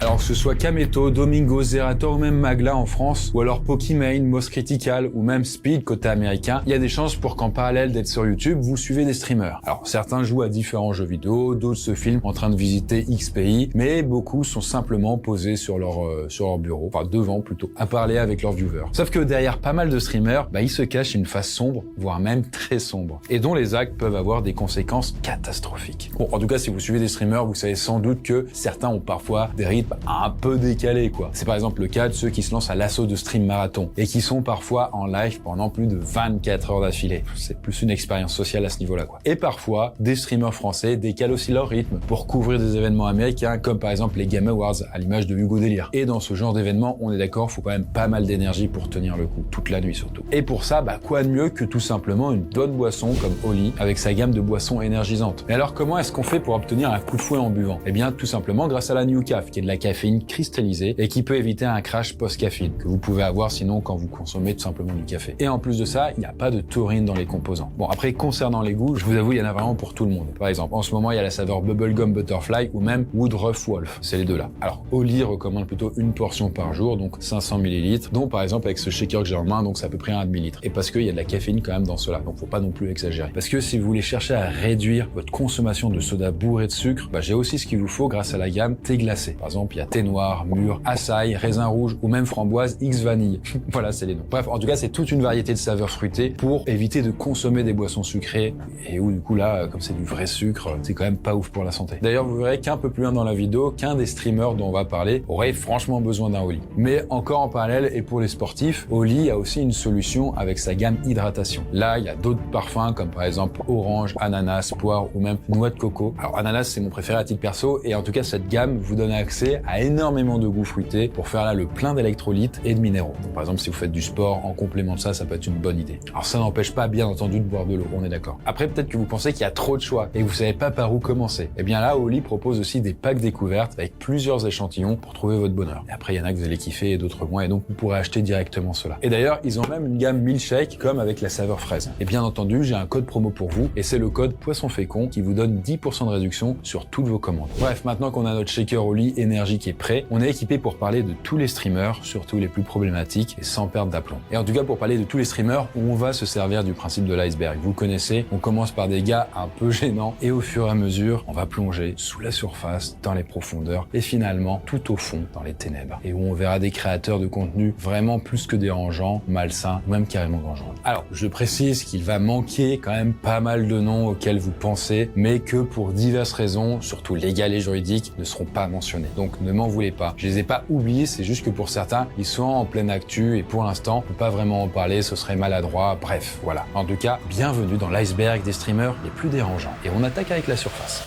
Alors que ce soit Kameto, Domingo, Zerator ou même Magla en France, ou alors Pokimane, Most Critical ou même Speed côté américain, il y a des chances pour qu'en parallèle d'être sur YouTube, vous suivez des streamers. Alors certains jouent à différents jeux vidéo, d'autres se filment en train de visiter X pays, mais beaucoup sont simplement posés sur leur bureau, enfin devant plutôt, à parler avec leurs viewers. Sauf que derrière pas mal de streamers, il se cache une face sombre, voire même très sombre, et dont les actes peuvent avoir des conséquences catastrophiques. Bon, en tout cas, si vous suivez des streamers, vous savez sans doute que certains ont parfois des rythmes un peu décalés, quoi. C'est par exemple le cas de ceux qui se lancent à l'assaut de stream marathon, et qui sont parfois en live pendant plus de 24 heures d'affilée. C'est plus une expérience sociale à ce niveau-là, quoi. Et parfois, des streamers français décalent aussi leur rythme pour couvrir des événements américains, comme par exemple les Game Awards, à l'image de Hugo Délire. Et dans ce genre d'événement, on est d'accord, faut quand même pas mal d'énergie pour tenir le coup, toute la nuit surtout. Et pour ça, quoi de mieux que tout simplement une bonne boisson comme Oli, avec sa gamme de boissons énergisantes. Mais alors comment est-ce qu'on fait pour obtenir un coup de fouet en buvant? Eh bien tout simplement grâce à la New Caf, qui est de la caféine cristallisée et qui peut éviter un crash post-caféine, que vous pouvez avoir sinon quand vous consommez tout simplement du café. Et en plus de ça, il n'y a pas de taurine dans les composants. Bon après, concernant les goûts, je vous avoue, il y en a vraiment pour tout le monde. Par exemple, en ce moment, il y a la saveur Bubblegum Butterfly ou même Woodruff Wolf. C'est les deux là. Alors, Oli recommande plutôt une portion par jour, donc 500 ml, dont par exemple avec ce shaker que j'ai en main, donc c'est à peu près un demi-litre. Et parce qu'il y a de la caféine quand même dans cela, donc faut pas non plus exagérer. Parce que si vous voulez chercher à réduire votre consommation de soda bourré de sucre, j'ai aussi ce qu'il vous faut grâce à la gamme thé glacé. Par exemple, il y a thé noir, mûr, açaï, raisin rouge ou même framboise X vanille. Voilà, c'est les noms. Bref, en tout cas, c'est toute une variété de saveurs fruitées pour éviter de consommer des boissons sucrées et où du coup là, comme c'est du vrai sucre, c'est quand même pas ouf pour la santé. D'ailleurs, vous verrez qu'un peu plus loin dans la vidéo, qu'un des streamers dont on va parler aurait franchement besoin d'un Oli. Mais encore en parallèle, et pour les sportifs, Oli a aussi une solution avec sa gamme hydratation. Là, il y a d'autres parfums comme par exemple orange, ananas, poire ou même noix de coco. Alors ananas, c'est mon préféré à titre perso et en tout cas cette gamme vous donne accès à énormément de goûts fruités pour faire là le plein d'électrolytes et de minéraux. Donc, par exemple, si vous faites du sport en complément de ça, ça peut être une bonne idée. Alors ça n'empêche pas bien entendu de boire de l'eau, on est d'accord. Après, peut-être que vous pensez qu'il y a trop de choix et vous savez pas par où commencer. Et bien là, Oli propose aussi des packs découvertes avec plusieurs échantillons pour trouver votre bonheur. Et après, il y en a que vous allez kiffer et d'autres moins et donc vous pourrez acheter directement cela. Et d'ailleurs, ils ont même une gamme milkshake comme avec la saveur fraise. Et bien entendu, j'ai un code promo pour vous et c'est le code Poisson Fécond qui vous donne 10% de réduction sur toutes vos commandes. Bref, maintenant qu'on a notre shaker Oli énergie qui est prêt, on est équipé pour parler de tous les streamers, surtout les plus problématiques et sans perdre d'aplomb. Et en tout cas, pour parler de tous les streamers, on va se servir du principe de l'iceberg. Vous connaissez, on commence par des gars un peu gênants et au fur et à mesure, on va plonger sous la surface, dans les profondeurs et finalement tout au fond, dans les ténèbres. Et où on verra des créateurs de contenu vraiment plus que dérangeants, malsains, ou même carrément dangereux. Alors, je précise qu'il va manquer quand même pas mal de noms auxquels vous pensez, mais que pour diverses raisons, surtout légales et juridiques, ne seront pas mentionnés. Donc ne m'en voulez pas. Je les ai pas oubliés, c'est juste que pour certains, ils sont en pleine actu et pour l'instant, on peut pas vraiment en parler, ce serait maladroit, bref, voilà. En tout cas, bienvenue dans l'iceberg des streamers les plus dérangeants. Et on attaque avec la surface.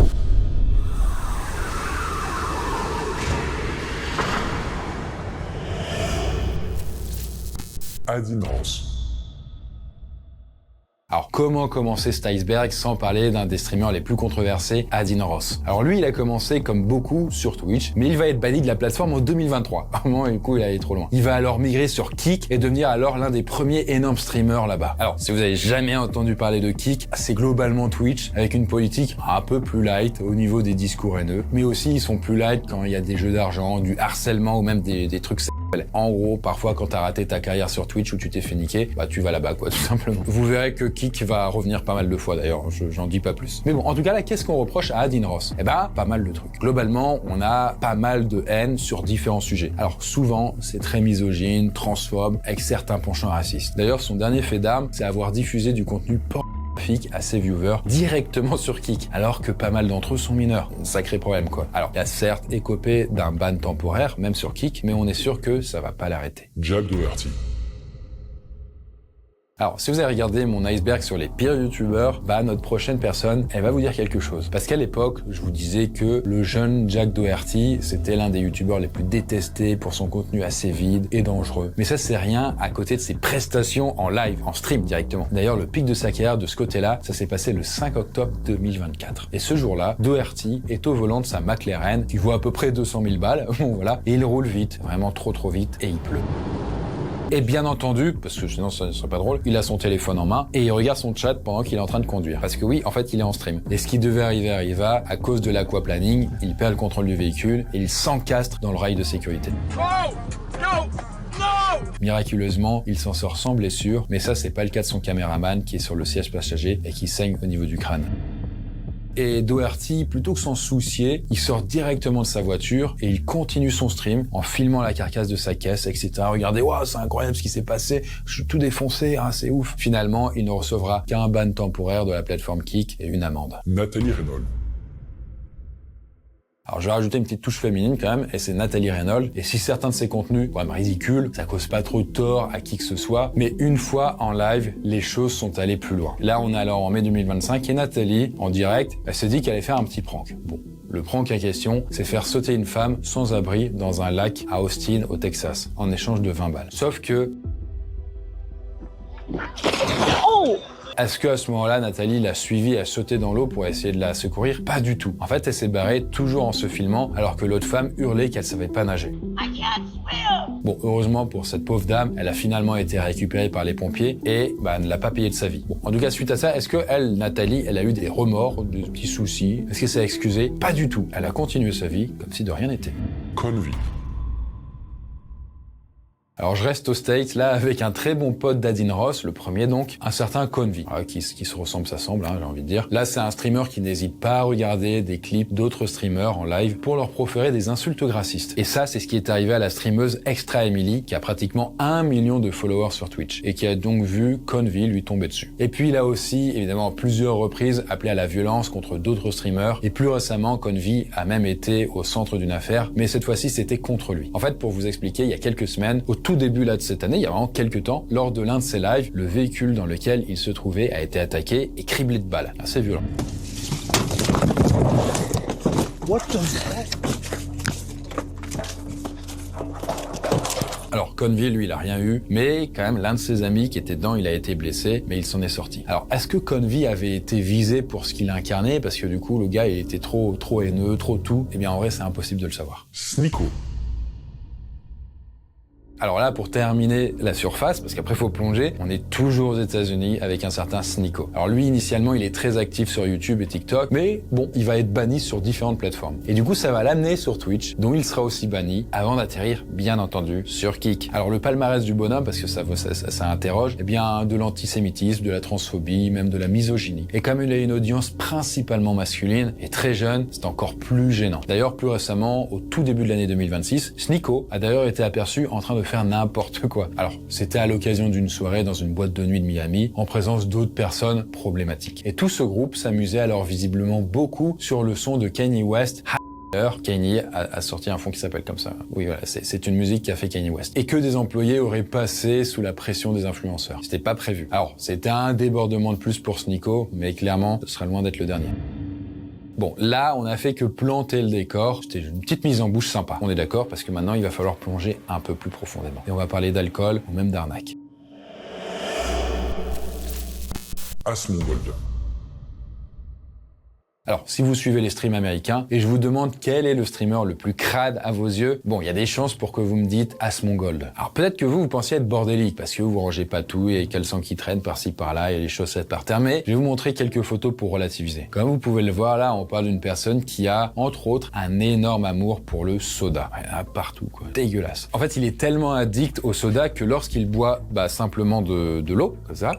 Adin Ross. Alors comment commencer cet iceberg sans parler d'un des streamers les plus controversés, Adin Ross? Alors lui, il a commencé comme beaucoup sur Twitch, mais il va être banni de la plateforme en 2023. Vraiment, du coup, il allait trop loin. Il va alors migrer sur Kick et devenir alors l'un des premiers énormes streamers là-bas. Alors, si vous avez jamais entendu parler de Kick, c'est globalement Twitch avec une politique un peu plus light au niveau des discours haineux, mais aussi ils sont plus light quand il y a des jeux d'argent, du harcèlement ou même des trucs sexuels. En gros, parfois quand t'as raté ta carrière sur Twitch ou tu t'es fait niquer, tu vas là-bas quoi, tout simplement. Vous verrez que Kick va revenir pas mal de fois d'ailleurs, j'en dis pas plus. Mais bon, en tout cas là, qu'est-ce qu'on reproche à Adin Ross? Pas mal de trucs. Globalement, on a pas mal de haine sur différents sujets. Alors souvent, c'est très misogyne, transphobe, avec certains penchants racistes. D'ailleurs, son dernier fait d'armes, c'est avoir diffusé du contenu à ses viewers directement sur Kick, alors que pas mal d'entre eux sont mineurs. Sacré problème quoi. Alors, il y a certes écopé d'un ban temporaire, même sur Kick, mais on est sûr que ça va pas l'arrêter. Jack Doherty. Alors, si vous avez regardé mon iceberg sur les pires youtubeurs, notre prochaine personne, elle va vous dire quelque chose. Parce qu'à l'époque, je vous disais que le jeune Jack Doherty, c'était l'un des youtubeurs les plus détestés pour son contenu assez vide et dangereux. Mais ça, c'est rien à côté de ses prestations en live, en stream directement. D'ailleurs, le pic de sa carrière de ce côté-là, ça s'est passé le 5 octobre 2024. Et ce jour-là, Doherty est au volant de sa McLaren, qui vaut à peu près 200 000 balles, bon voilà, et il roule vite, vraiment trop vite, et il pleut. Et bien entendu, parce que sinon ça ne serait pas drôle, il a son téléphone en main et il regarde son chat pendant qu'il est en train de conduire. Parce que oui, en fait, il est en stream. Et ce qui devait arriver arriva, à cause de l'aquaplaning, il perd le contrôle du véhicule et il s'encastre dans le rail de sécurité. Oh no! No! Miraculeusement, il s'en sort sans blessure, mais ça c'est pas le cas de son caméraman qui est sur le siège passager et qui saigne au niveau du crâne. Et Doherty, plutôt que s'en soucier, il sort directement de sa voiture et il continue son stream en filmant la carcasse de sa caisse, etc. Regardez, waouh, c'est incroyable ce qui s'est passé, je suis tout défoncé, hein, c'est ouf. Finalement, il ne recevra qu'un ban temporaire de la plateforme Kik et une amende. Nathalie Reynolds. Alors je vais rajouter une petite touche féminine quand même, et c'est Nathalie Reynolds. Et si certains de ses contenus sont même ridicules, ça cause pas trop de tort à qui que ce soit, mais une fois en live, les choses sont allées plus loin. Là, on est alors en mai 2025 et Nathalie, en direct, elle s'est dit qu'elle allait faire un petit prank. Bon, le prank en question, c'est faire sauter une femme sans abri dans un lac à Austin, au Texas, en échange de 20 balles. Sauf que... Oh! Est-ce qu'à ce moment-là, Nathalie l'a suivie à sauter dans l'eau pour essayer de la secourir? Pas du tout. En fait, elle s'est barrée toujours en se filmant, alors que l'autre femme hurlait qu'elle savait pas nager. Bon, heureusement pour cette pauvre dame, elle a finalement été récupérée par les pompiers et elle ne l'a pas payé de sa vie. Bon, en tout cas, suite à ça, est-ce que elle, Nathalie, elle a eu des remords, des petits soucis? Est-ce qu'elle s'est excusée? Pas du tout. Elle a continué sa vie comme si de rien n'était. Convy. Alors je reste aux States, là, avec un très bon pote d'Adin Ross, le premier donc, un certain Convy, qui se ressemble, ça semble, j'ai envie de dire. Là, c'est un streamer qui n'hésite pas à regarder des clips d'autres streamers en live pour leur proférer des insultes racistes. Et ça, c'est ce qui est arrivé à la streameuse Extra Emily, qui a pratiquement 1 million de followers sur Twitch, et qui a donc vu Convy lui tomber dessus. Et puis là aussi, évidemment, plusieurs reprises appelé à la violence contre d'autres streamers, et plus récemment, Convy a même été au centre d'une affaire, mais cette fois-ci, c'était contre lui. En fait, pour vous expliquer, il y a quelques semaines, au tout début là de cette année, il y a vraiment quelques temps, lors de l'un de ses lives, le véhicule dans lequel il se trouvait a été attaqué et criblé de balles. Assez violent. What the heck? Alors, Convy, lui, il a rien eu, mais quand même, l'un de ses amis qui était dedans, il a été blessé, mais il s'en est sorti. Alors, est-ce que Convy avait été visé pour ce qu'il incarnait? Parce que du coup, le gars, il était trop haineux, trop tout. Eh bien, en vrai, c'est impossible de le savoir. Sneako. Alors là, pour terminer la surface, parce qu'après faut plonger, on est toujours aux États-Unis avec un certain Sneako. Alors lui, initialement, il est très actif sur YouTube et TikTok, mais bon, il va être banni sur différentes plateformes. Et du coup, ça va l'amener sur Twitch, dont il sera aussi banni, avant d'atterrir, bien entendu, sur Kik. Alors le palmarès du bonhomme, parce que ça interroge, eh bien, de l'antisémitisme, de la transphobie, même de la misogynie. Et comme il a une audience principalement masculine et très jeune, c'est encore plus gênant. D'ailleurs, plus récemment, au tout début de l'année 2026, Sneako a d'ailleurs été aperçu en train de faire n'importe quoi. Alors, c'était à l'occasion d'une soirée dans une boîte de nuit de Miami, en présence d'autres personnes problématiques. Et tout ce groupe s'amusait alors visiblement beaucoup sur le son de Kanye West. Kanye a sorti un fond qui s'appelle comme ça. Oui, voilà, c'est une musique qu'a fait Kanye West. Et que des employés auraient passé sous la pression des influenceurs. C'était pas prévu. Alors, c'était un débordement de plus pour Sneako, mais clairement, ce serait loin d'être le dernier. Bon, là, on a fait que planter le décor. C'était une petite mise en bouche sympa. On est d'accord parce que maintenant, il va falloir plonger un peu plus profondément. Et on va parler d'alcool ou même d'arnaque. Asmongold. Alors, si vous suivez les streams américains, et je vous demande quel est le streamer le plus crade à vos yeux, bon, il y a des chances pour que vous me dites Asmongold. Alors peut-être que vous pensiez être bordélique, parce que vous rangez pas tout, et qu'elle sent qui traîne par-ci par-là, et les chaussettes par terre, mais je vais vous montrer quelques photos pour relativiser. Comme vous pouvez le voir, là, on parle d'une personne qui a, entre autres, un énorme amour pour le soda. Il y en a partout, quoi. Dégueulasse. En fait, il est tellement addict au soda que lorsqu'il boit, simplement de l'eau, comme ça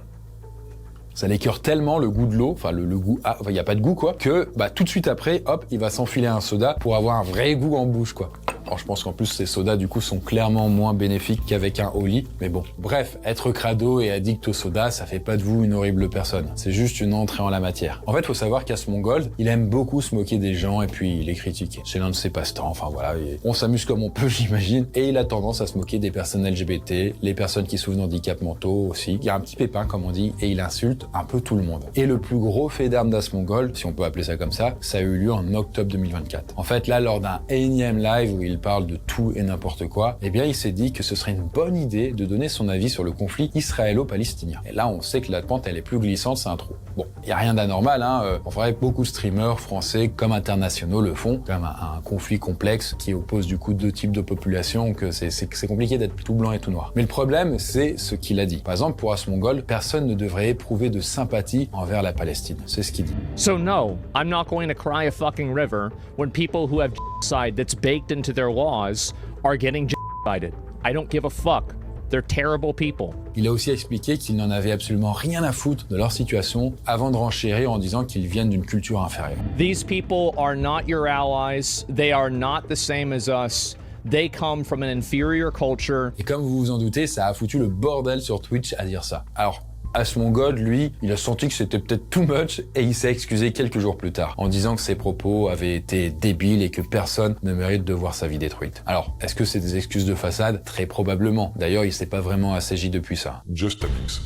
l'écœure tellement le goût de l'eau, enfin le goût, il y a pas de goût quoi, que tout de suite après, hop, il va s'enfiler un soda pour avoir un vrai goût en bouche quoi. Alors je pense qu'en plus ces sodas du coup sont clairement moins bénéfiques qu'avec un Oli, mais bon. Bref, être crado et addict au soda, ça fait pas de vous une horrible personne. C'est juste une entrée en la matière. En fait, faut savoir qu'Asmongold, il aime beaucoup se moquer des gens et puis les critiquer. C'est l'un de ses passe-temps, enfin voilà, on s'amuse comme on peut, j'imagine, et il a tendance à se moquer des personnes LGBT, les personnes qui souffrent d'handicaps mentaux aussi. Il y a un petit pépin comme on dit, et il insulte un peu tout le monde. Et le plus gros fait d'armes d'Asmongold, si on peut appeler ça comme ça a eu lieu en octobre 2024. En fait, là, lors d'un énième live où il elle parle de tout et n'importe quoi, eh bien il s'est dit que ce serait une bonne idée de donner son avis sur le conflit israélo-palestinien. Et là, on sait que la pente, elle est plus glissante, c'est un trou. Bon, il n'y a rien d'anormal, en vrai, beaucoup de streamers français comme internationaux le font. C'est quand même un conflit complexe qui oppose du coup deux types de population, que c'est compliqué d'être tout blanc et tout noir. Mais le problème, c'est ce qu'il a dit. Par exemple, pour Asmongold, personne ne devrait éprouver de sympathie envers la Palestine. C'est ce qu'il dit. So no, I'm not going to cry a fucking river when people who have genocide that's baked into their laws are getting genocided. I don't give a fuck. They're terrible people. Il a aussi expliqué qu'il n'en avait absolument rien à foutre de leur situation avant de renchérir en disant qu'ils viennent d'une culture inférieure. These people are not your allies. They are not the same as us. They come from an inferior culture. Et comme vous vous en doutez, ça a foutu le bordel sur Twitch à dire ça. Alors, Asmongold, lui, il a senti que c'était peut-être too much et il s'est excusé quelques jours plus tard en disant que ses propos avaient été débiles et que personne ne mérite de voir sa vie détruite. Alors, est-ce que c'est des excuses de façade? Très probablement. D'ailleurs, il s'est pas vraiment assagi depuis ça. Just Amings.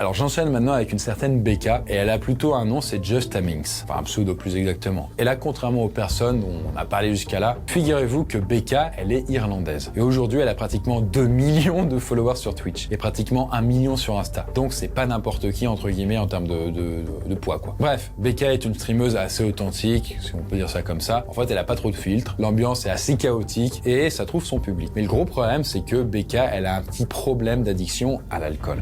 Alors j'enchaîne maintenant avec une certaine Becca, et elle a plutôt un nom, c'est Just Amings, enfin un pseudo plus exactement. Et là, contrairement aux personnes dont on a parlé jusqu'à là, figurez-vous que Becca, elle est irlandaise. Et aujourd'hui, elle a pratiquement 2 millions de followers sur Twitch, et pratiquement 1 million sur Insta. Donc c'est pas n'importe qui, entre guillemets, en termes de poids, quoi. Bref, Becca est une streameuse assez authentique, si on peut dire ça comme ça. En fait, elle a pas trop de filtres, l'ambiance est assez chaotique, et ça trouve son public. Mais le gros problème, c'est que Becca, elle a un petit problème d'addiction à l'alcool.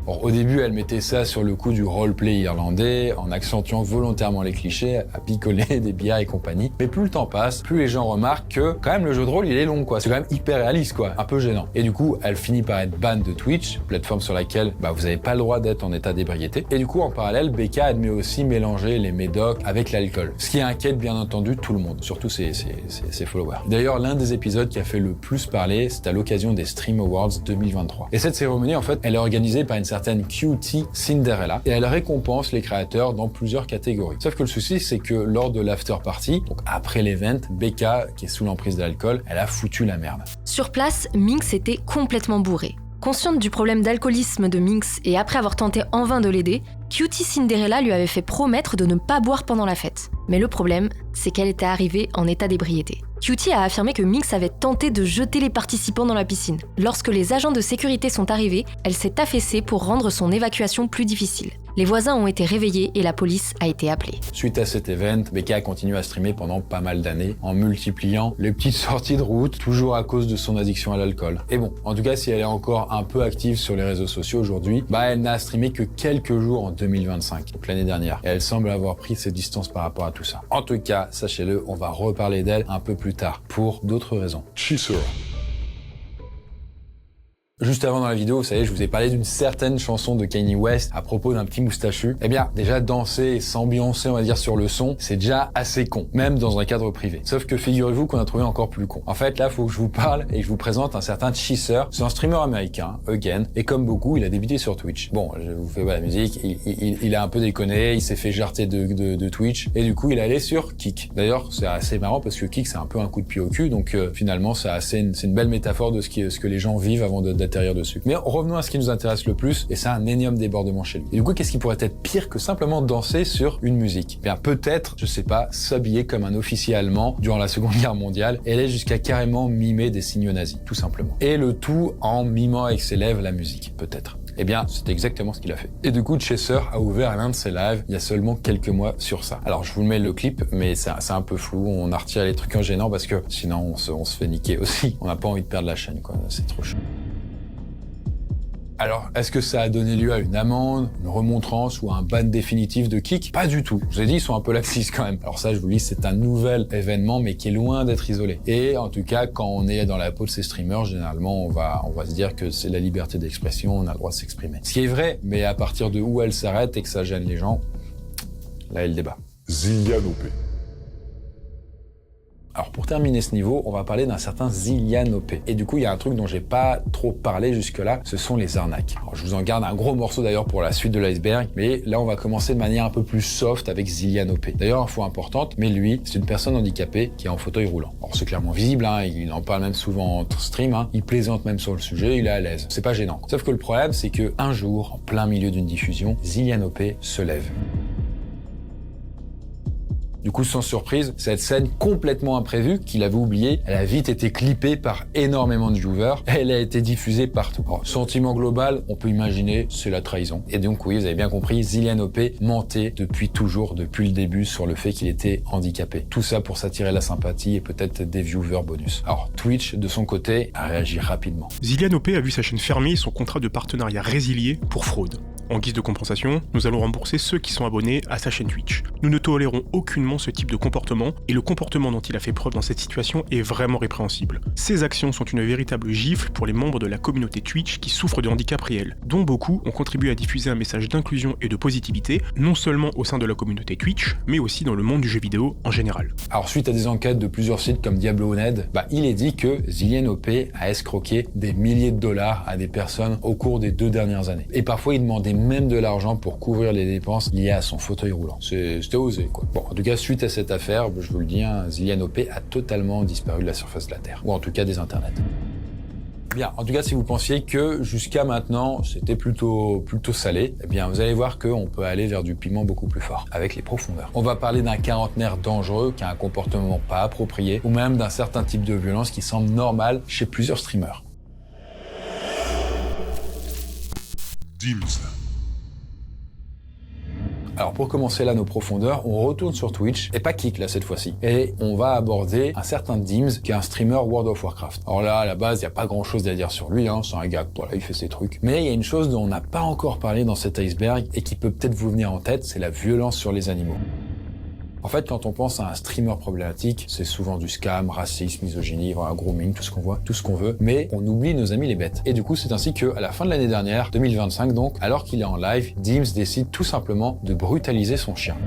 Bon, au début, elle mettait ça sur le coup du roleplay irlandais, en accentuant volontairement les clichés, à picoler des bières et compagnie. Mais plus le temps passe, plus les gens remarquent que, quand même, le jeu de rôle, il est long, quoi. C'est quand même hyper réaliste, quoi. Un peu gênant. Et du coup, elle finit par être ban de Twitch, plateforme sur laquelle, vous avez pas le droit d'être en état d'ébriété. Et du coup, en parallèle, Becca admet aussi mélanger les médocs avec l'alcool. Ce qui inquiète, bien entendu, tout le monde. Surtout ses followers. D'ailleurs, l'un des épisodes qui a fait le plus parler, c'est à l'occasion des Stream Awards 2023. Et cette cérémonie, en fait, elle est organisée par une certaine QT Cinderella et elle récompense les créateurs dans plusieurs catégories. Sauf que le souci, c'est que lors de l'after party, donc après l'event, Becca, qui est sous l'emprise de l'alcool, elle a foutu la merde. Sur place, Minx était complètement bourrée. Consciente du problème d'alcoolisme de Minx et après avoir tenté en vain de l'aider, Cutie Cinderella lui avait fait promettre de ne pas boire pendant la fête. Mais le problème, c'est qu'elle était arrivée en état d'ébriété. Cutie a affirmé que Minx avait tenté de jeter les participants dans la piscine. Lorsque les agents de sécurité sont arrivés, elle s'est affaissée pour rendre son évacuation plus difficile. Les voisins ont été réveillés et la police a été appelée. Suite à cet event, Becca a continué à streamer pendant pas mal d'années, en multipliant les petites sorties de route, toujours à cause de son addiction à l'alcool. Et bon, en tout cas, si elle est encore un peu active sur les réseaux sociaux aujourd'hui, elle n'a streamé que quelques jours en 2025, donc l'année dernière. Et elle semble avoir pris ses distances par rapport à tout ça. En tout cas, sachez-le, on va reparler d'elle un peu plus tard, pour d'autres raisons. Cheeser. Juste avant dans la vidéo, vous savez, je vous ai parlé d'une certaine chanson de Kanye West à propos d'un petit moustachu. Eh bien, déjà danser et s'ambiancer, on va dire, sur le son, c'est déjà assez con, même dans un cadre privé. Sauf que figurez-vous qu'on a trouvé encore plus con. En fait, là, faut que je vous parle et que je vous présente un certain Cheeser. C'est un streamer américain, again, et comme beaucoup, il a débuté sur Twitch. Bon, je vous fais la musique, il a un peu déconné, il s'est fait jarter de Twitch, et du coup, il est allé sur Kick. D'ailleurs, c'est assez marrant parce que Kick, c'est un peu un coup de pied au cul, donc finalement, c'est une belle métaphore de ce que les gens vivent avant d'atterrir dessus. Mais revenons à ce qui nous intéresse le plus, et c'est un énième débordement chez lui. Et du coup, qu'est-ce qui pourrait être pire que simplement danser sur une musique? Bien, peut-être, je sais pas, s'habiller comme un officier allemand durant la Seconde Guerre mondiale, et aller jusqu'à carrément mimer des signaux nazis, tout simplement. Et le tout en mimant avec ses lèvres la musique, peut-être. Eh bien, c'est exactement ce qu'il a fait. Et du coup, Cheeser a ouvert l'un de ses lives il y a seulement quelques mois sur ça. Alors, je vous mets le clip, mais c'est un peu flou. On a retiré les trucs en gênant parce que sinon, on se fait niquer aussi. On n'a pas envie de perdre la chaîne, quoi. C'est trop chaud. Alors, est-ce que ça a donné lieu à une amende, une remontrance ou un ban définitif de Kick? Pas du tout. Je vous ai dit, ils sont un peu laxistes quand même. Alors ça, je vous dis, c'est un nouvel événement, mais qui est loin d'être isolé. Et en tout cas, quand on est dans la peau de ces streamers, généralement, on va se dire que c'est la liberté d'expression, on a le droit de s'exprimer. Ce qui est vrai, mais à partir de où elle s'arrête et que ça gêne les gens, là est le débat. Zilianopé. Alors pour terminer ce niveau, on va parler d'un certain Zilianopé. Et du coup, il y a un truc dont j'ai pas trop parlé jusque-là, ce sont les arnaques. Alors je vous en garde un gros morceau d'ailleurs pour la suite de l'iceberg, mais là on va commencer de manière un peu plus soft avec Zilianopé. D'ailleurs, info importante, mais lui, c'est une personne handicapée qui est en fauteuil roulant. Alors c'est clairement visible, il en parle même souvent en stream, il plaisante même sur le sujet, il est à l'aise. C'est pas gênant. Sauf que le problème, c'est que un jour, en plein milieu d'une diffusion, Zilianopé se lève. Du coup, sans surprise, cette scène complètement imprévue qu'il avait oubliée, elle a vite été clippée par énormément de viewers. Elle a été diffusée partout. Alors, sentiment global, on peut imaginer, c'est la trahison. Et donc oui, vous avez bien compris, Zylian OP mentait depuis toujours, depuis le début, sur le fait qu'il était handicapé. Tout ça pour s'attirer la sympathie et peut-être des viewers bonus. Alors Twitch, de son côté, a réagi rapidement. Zylian OP a vu sa chaîne fermer et son contrat de partenariat résilié pour fraude. En guise de compensation, nous allons rembourser ceux qui sont abonnés à sa chaîne Twitch. Nous ne tolérons aucunement ce type de comportement, et le comportement dont il a fait preuve dans cette situation est vraiment répréhensible. Ces actions sont une véritable gifle pour les membres de la communauté Twitch qui souffrent de handicap réel, dont beaucoup ont contribué à diffuser un message d'inclusion et de positivité, non seulement au sein de la communauté Twitch, mais aussi dans le monde du jeu vidéo en général. Alors suite à des enquêtes de plusieurs sites comme Diablo.net, il est dit que Zylian OP a escroqué des milliers de dollars à des personnes au cours des 2 dernières années. Et parfois il demandait même de l'argent pour couvrir les dépenses liées à son fauteuil roulant. C'était osé, quoi. Bon, en tout cas, suite à cette affaire, je vous le dis, Zylian OP a totalement disparu de la surface de la Terre. Ou en tout cas des internets. Bien, en tout cas, si vous pensiez que jusqu'à maintenant, c'était plutôt salé, eh bien, vous allez voir qu'on peut aller vers du piment beaucoup plus fort, avec les profondeurs. On va parler d'un quarantenaire dangereux qui a un comportement pas approprié, ou même d'un certain type de violence qui semble normal chez plusieurs streamers. Dims. Alors pour commencer là nos profondeurs, on retourne sur Twitch, et pas Kick là cette fois-ci. Et on va aborder un certain Dims, qui est un streamer World of Warcraft. Alors là, à la base, il n'y a pas grand-chose à dire sur lui, c'est un gars, voilà, il fait ses trucs. Mais il y a une chose dont on n'a pas encore parlé dans cet iceberg, et qui peut peut-être vous venir en tête, c'est la violence sur les animaux. En fait, quand on pense à un streamer problématique, c'est souvent du scam, racisme, misogynie, voilà, grooming, tout ce qu'on voit, tout ce qu'on veut, mais on oublie nos amis les bêtes. Et du coup, c'est ainsi que, à la fin de l'année dernière, 2025 donc, alors qu'il est en live, Dims décide tout simplement de brutaliser son chien.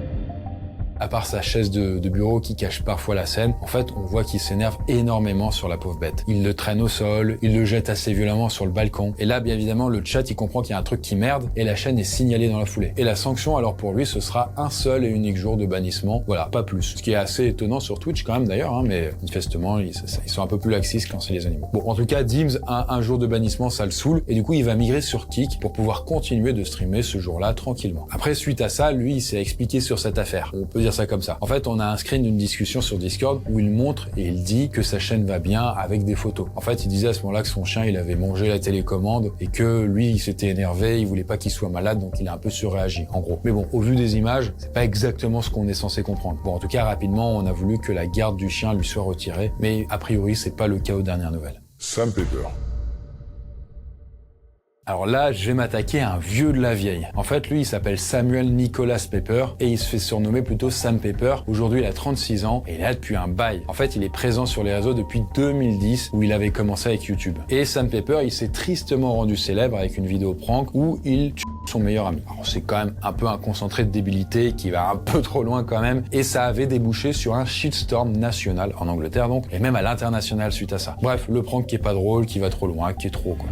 À part sa chaise de bureau qui cache parfois la scène, en fait, on voit qu'il s'énerve énormément sur la pauvre bête. Il le traîne au sol, il le jette assez violemment sur le balcon. Et là, bien évidemment, le chat, il comprend qu'il y a un truc qui merde, et la chaîne est signalée dans la foulée. Et la sanction, alors pour lui, ce sera un seul et unique jour de bannissement. Voilà, pas plus. Ce qui est assez étonnant sur Twitch quand même d'ailleurs, mais manifestement, ils sont un peu plus laxistes quand c'est les animaux. Bon, en tout cas, Dims a un jour de bannissement, ça le saoule, et du coup, il va migrer sur Kick pour pouvoir continuer de streamer ce jour-là tranquillement. Après, suite à ça, lui, il s'est expliqué sur cette affaire. On peut dire ça comme ça. En fait, on a un screen d'une discussion sur Discord où il montre et il dit que sa chaîne va bien avec des photos. En fait, il disait à ce moment-là que son chien, il avait mangé la télécommande et que lui, il s'était énervé, il voulait pas qu'il soit malade, donc il a un peu surréagi, en gros. Mais bon, au vu des images, c'est pas exactement ce qu'on est censé comprendre. Bon, en tout cas, rapidement, on a voulu que la garde du chien lui soit retirée, mais a priori, c'est pas le cas aux dernières nouvelles. Sam Pepper. Alors là, je vais m'attaquer à un vieux de la vieille. En fait, lui, il s'appelle Samuel Nicholas Pepper et il se fait surnommer plutôt Sam Pepper. Aujourd'hui, il a 36 ans et il est là depuis un bail. En fait, il est présent sur les réseaux depuis 2010 où il avait commencé avec YouTube. Et Sam Pepper, il s'est tristement rendu célèbre avec une vidéo prank où il tue son meilleur ami. Alors c'est quand même un peu un concentré de débilité qui va un peu trop loin quand même et ça avait débouché sur un shitstorm national en Angleterre donc et même à l'international suite à ça. Bref, le prank qui est pas drôle, qui va trop loin, qui est trop quoi.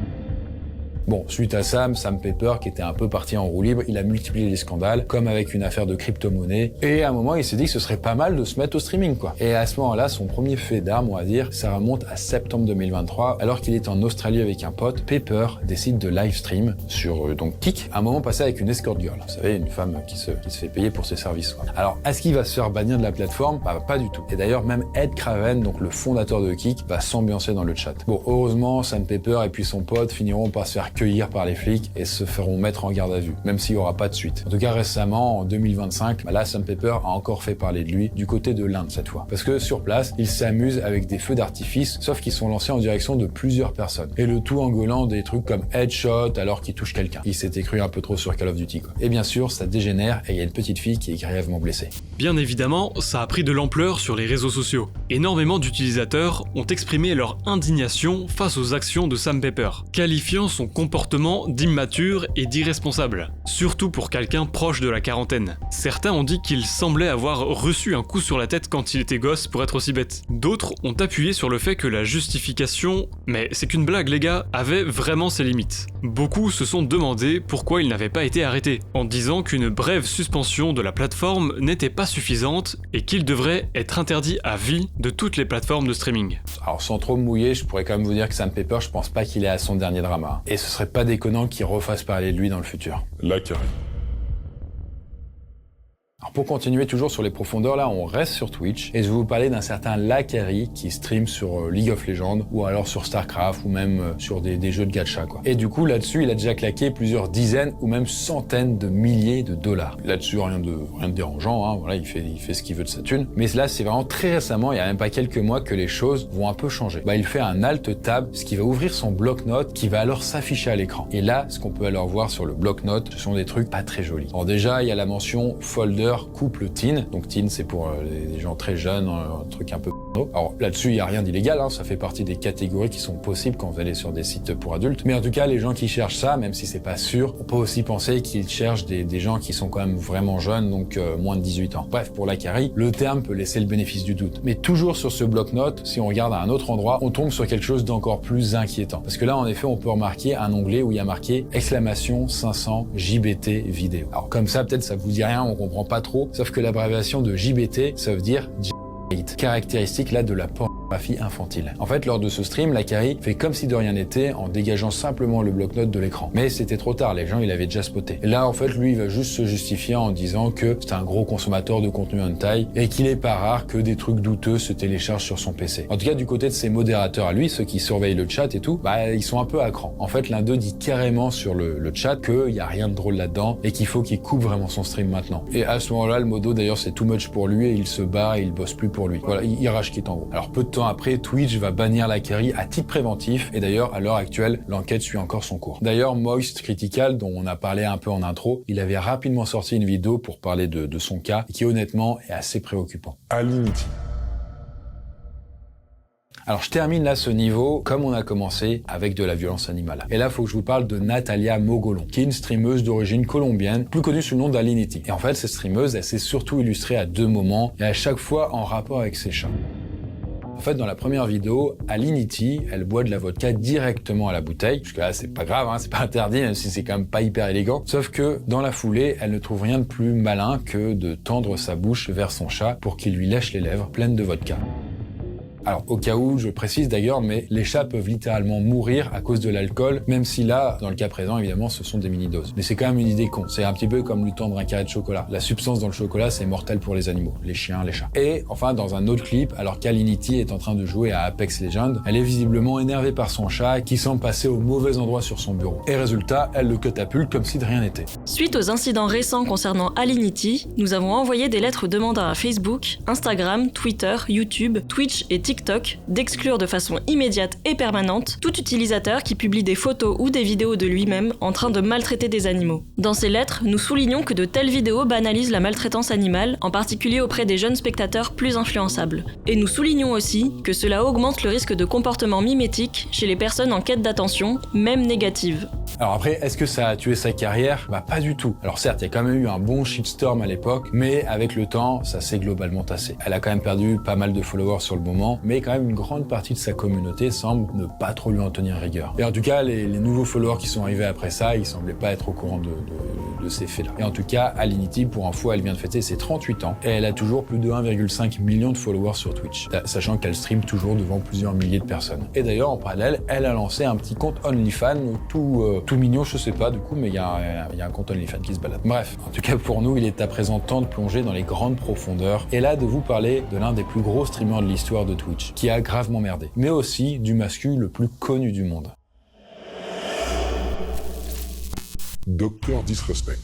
Bon, suite à Sam Pepper, qui était un peu parti en roue libre, il a multiplié les scandales, comme avec une affaire de crypto-monnaie. Et à un moment, il s'est dit que ce serait pas mal de se mettre au streaming, quoi. Et à ce moment-là, son premier fait d'armes, on va dire, ça remonte à septembre 2023, alors qu'il est en Australie avec un pote. Pepper décide de live stream sur donc Kick, un moment passé avec une escort girl. Vous savez, une femme qui se fait payer pour ses services, quoi. Alors, est-ce qu'il va se faire bannir de la plateforme? Pas du tout. Et d'ailleurs, même Ed Craven, donc le fondateur de Kick, va s'ambiancer dans le chat. Bon, heureusement, Sam Pepper et puis son pote finiront par se faire cueillir par les flics et se feront mettre en garde à vue, même s'il n'y aura pas de suite. En tout cas, récemment, en 2025, là, Sam Pepper a encore fait parler de lui du côté de l'Inde cette fois. Parce que sur place, il s'amuse avec des feux d'artifice, sauf qu'ils sont lancés en direction de plusieurs personnes. Et le tout en gueulant des trucs comme headshot alors qu'il touche quelqu'un. Il s'était cru un peu trop sur Call of Duty, quoi. Et bien sûr, ça dégénère et il y a une petite fille qui est grièvement blessée. Bien évidemment, ça a pris de l'ampleur sur les réseaux sociaux. Énormément d'utilisateurs ont exprimé leur indignation face aux actions de Sam Pepper, qualifiant son comportement d'immature et d'irresponsable, surtout pour quelqu'un proche de la quarantaine. Certains ont dit qu'il semblait avoir reçu un coup sur la tête quand il était gosse pour être aussi bête. D'autres ont appuyé sur le fait que la justification « mais c'est qu'une blague les gars » avait vraiment ses limites. Beaucoup se sont demandé pourquoi il n'avait pas été arrêté, en disant qu'une brève suspension de la plateforme n'était pas suffisante et qu'il devrait être interdit à vie de toutes les plateformes de streaming. Alors sans trop me mouiller, je pourrais quand même vous dire que Sam Pepper, je pense pas qu'il est à son dernier drama. Et ce serait pas déconnant qu'il refasse parler de lui dans le futur. La Carré. Alors pour continuer toujours sur les profondeurs, là on reste sur Twitch et je vais vous parler d'un certain Lakari qui stream sur League of Legends ou alors sur Starcraft ou même sur des jeux de gacha quoi. Et du coup là-dessus il a déjà claqué plusieurs dizaines ou même centaines de milliers de dollars. Là-dessus rien de dérangeant, hein. Voilà, il fait ce qu'il veut de sa thune. Mais là c'est vraiment très récemment, il y a même pas quelques mois que les choses vont un peu changer. Il fait un Alt Tab, ce qui va ouvrir son bloc-notes qui va alors s'afficher à l'écran. Et là ce qu'on peut alors voir sur le bloc-notes, ce sont des trucs pas très jolis. Alors déjà il y a la mention folder couple teen, donc teen c'est pour les gens très jeunes, un truc un peu alors là-dessus il y a rien d'illégal, hein, ça fait partie des catégories qui sont possibles quand vous allez sur des sites pour adultes, mais en tout cas les gens qui cherchent ça, même si c'est pas sûr, on peut aussi penser qu'ils cherchent des gens qui sont quand même vraiment jeunes, donc moins de 18 ans. Bref, pour Lakari, le terme peut laisser le bénéfice du doute, mais toujours sur ce bloc-notes, si on regarde à un autre endroit, on tombe sur quelque chose d'encore plus inquiétant, parce que là en effet on peut remarquer un onglet où il y a marqué exclamation 500 JBT vidéo. Alors comme ça peut-être ça vous dit rien, on comprend pas trop, sauf que l'abréviation de JBT, ça veut dire caractéristique là de la pornographie infantile. En fait, lors de ce stream, Lakari fait comme si de rien n'était en dégageant simplement le bloc-notes de l'écran. Mais c'était trop tard, les gens, il avait déjà spoté. Et là, en fait, lui, il va juste se justifier en disant que c'est un gros consommateur de contenu hentai et qu'il est pas rare que des trucs douteux se téléchargent sur son PC. En tout cas, du côté de ses modérateurs à lui, ceux qui surveillent le chat et tout, ils sont un peu à cran. En fait, l'un d'eux dit carrément sur le chat qu'il y a rien de drôle là-dedans et qu'il faut qu'il coupe vraiment son stream maintenant. Et à ce moment-là, le modo, d'ailleurs, c'est too much pour lui et il se barre et il bosse plus pour lui. Voilà, il rage quitte en gros. Alors peu de temps après, Twitch va bannir Lakari à titre préventif et d'ailleurs à l'heure actuelle, l'enquête suit encore son cours. D'ailleurs, Moist Critical, dont on a parlé un peu en intro, il avait rapidement sorti une vidéo pour parler de son cas qui honnêtement est assez préoccupant. Alinity. Alors je termine là ce niveau comme on a commencé avec de la violence animale. Et là, faut que je vous parle de Natalia Mogolon, qui est une streameuse d'origine colombienne, plus connue sous le nom d'Alinity. Et en fait, cette streameuse, elle s'est surtout illustrée à deux moments et à chaque fois en rapport avec ses chats. En fait, dans la première vidéo, Alinity, elle boit de la vodka directement à la bouteille. Parce que là, c'est pas grave, hein, c'est pas interdit, même si c'est quand même pas hyper élégant. Sauf que, dans la foulée, elle ne trouve rien de plus malin que de tendre sa bouche vers son chat pour qu'il lui lèche les lèvres pleines de vodka. Alors, au cas où, je précise d'ailleurs, mais les chats peuvent littéralement mourir à cause de l'alcool, même si là, dans le cas présent, évidemment, ce sont des mini-doses. Mais c'est quand même une idée con. C'est un petit peu comme lui tendre un carré de chocolat. La substance dans le chocolat, c'est mortel pour les animaux, les chiens, les chats. Et enfin, dans un autre clip, alors qu'Alinity est en train de jouer à Apex Legends, elle est visiblement énervée par son chat qui semble passer au mauvais endroit sur son bureau. Et résultat, elle le catapulte comme si de rien n'était. Suite aux incidents récents concernant Alinity, nous avons envoyé des lettres demandant à Facebook, Instagram, Twitter, YouTube, Twitch et TikTok d'exclure de façon immédiate et permanente tout utilisateur qui publie des photos ou des vidéos de lui-même en train de maltraiter des animaux. Dans ces lettres, nous soulignons que de telles vidéos banalisent la maltraitance animale, en particulier auprès des jeunes spectateurs plus influençables. Et nous soulignons aussi que cela augmente le risque de comportements mimétiques chez les personnes en quête d'attention, même négative. Alors après, est-ce que ça a tué sa carrière ? Pas du tout. Alors certes, il y a quand même eu un bon shitstorm à l'époque, mais avec le temps, ça s'est globalement tassé. Elle a quand même perdu pas mal de followers sur le moment, mais quand même une grande partie de sa communauté semble ne pas trop lui en tenir rigueur. Et en tout cas, les nouveaux followers qui sont arrivés après ça, ils semblaient pas être au courant de ces faits-là. Et en tout cas, Alinity, pour info, elle vient de fêter ses 38 ans, et elle a toujours plus de 1,5 million de followers sur Twitch, sachant qu'elle stream toujours devant plusieurs milliers de personnes. Et d'ailleurs, en parallèle, elle a lancé un petit compte OnlyFans, tout mignon, je sais pas du coup, mais il y a un compte OnlyFans qui se balade. Bref, en tout cas pour nous, il est à présent temps de plonger dans les grandes profondeurs et là de vous parler de l'un des plus gros streamers de l'histoire de Twitch, qui a gravement merdé, mais aussi du mascu le plus connu du monde. Dr Disrespect.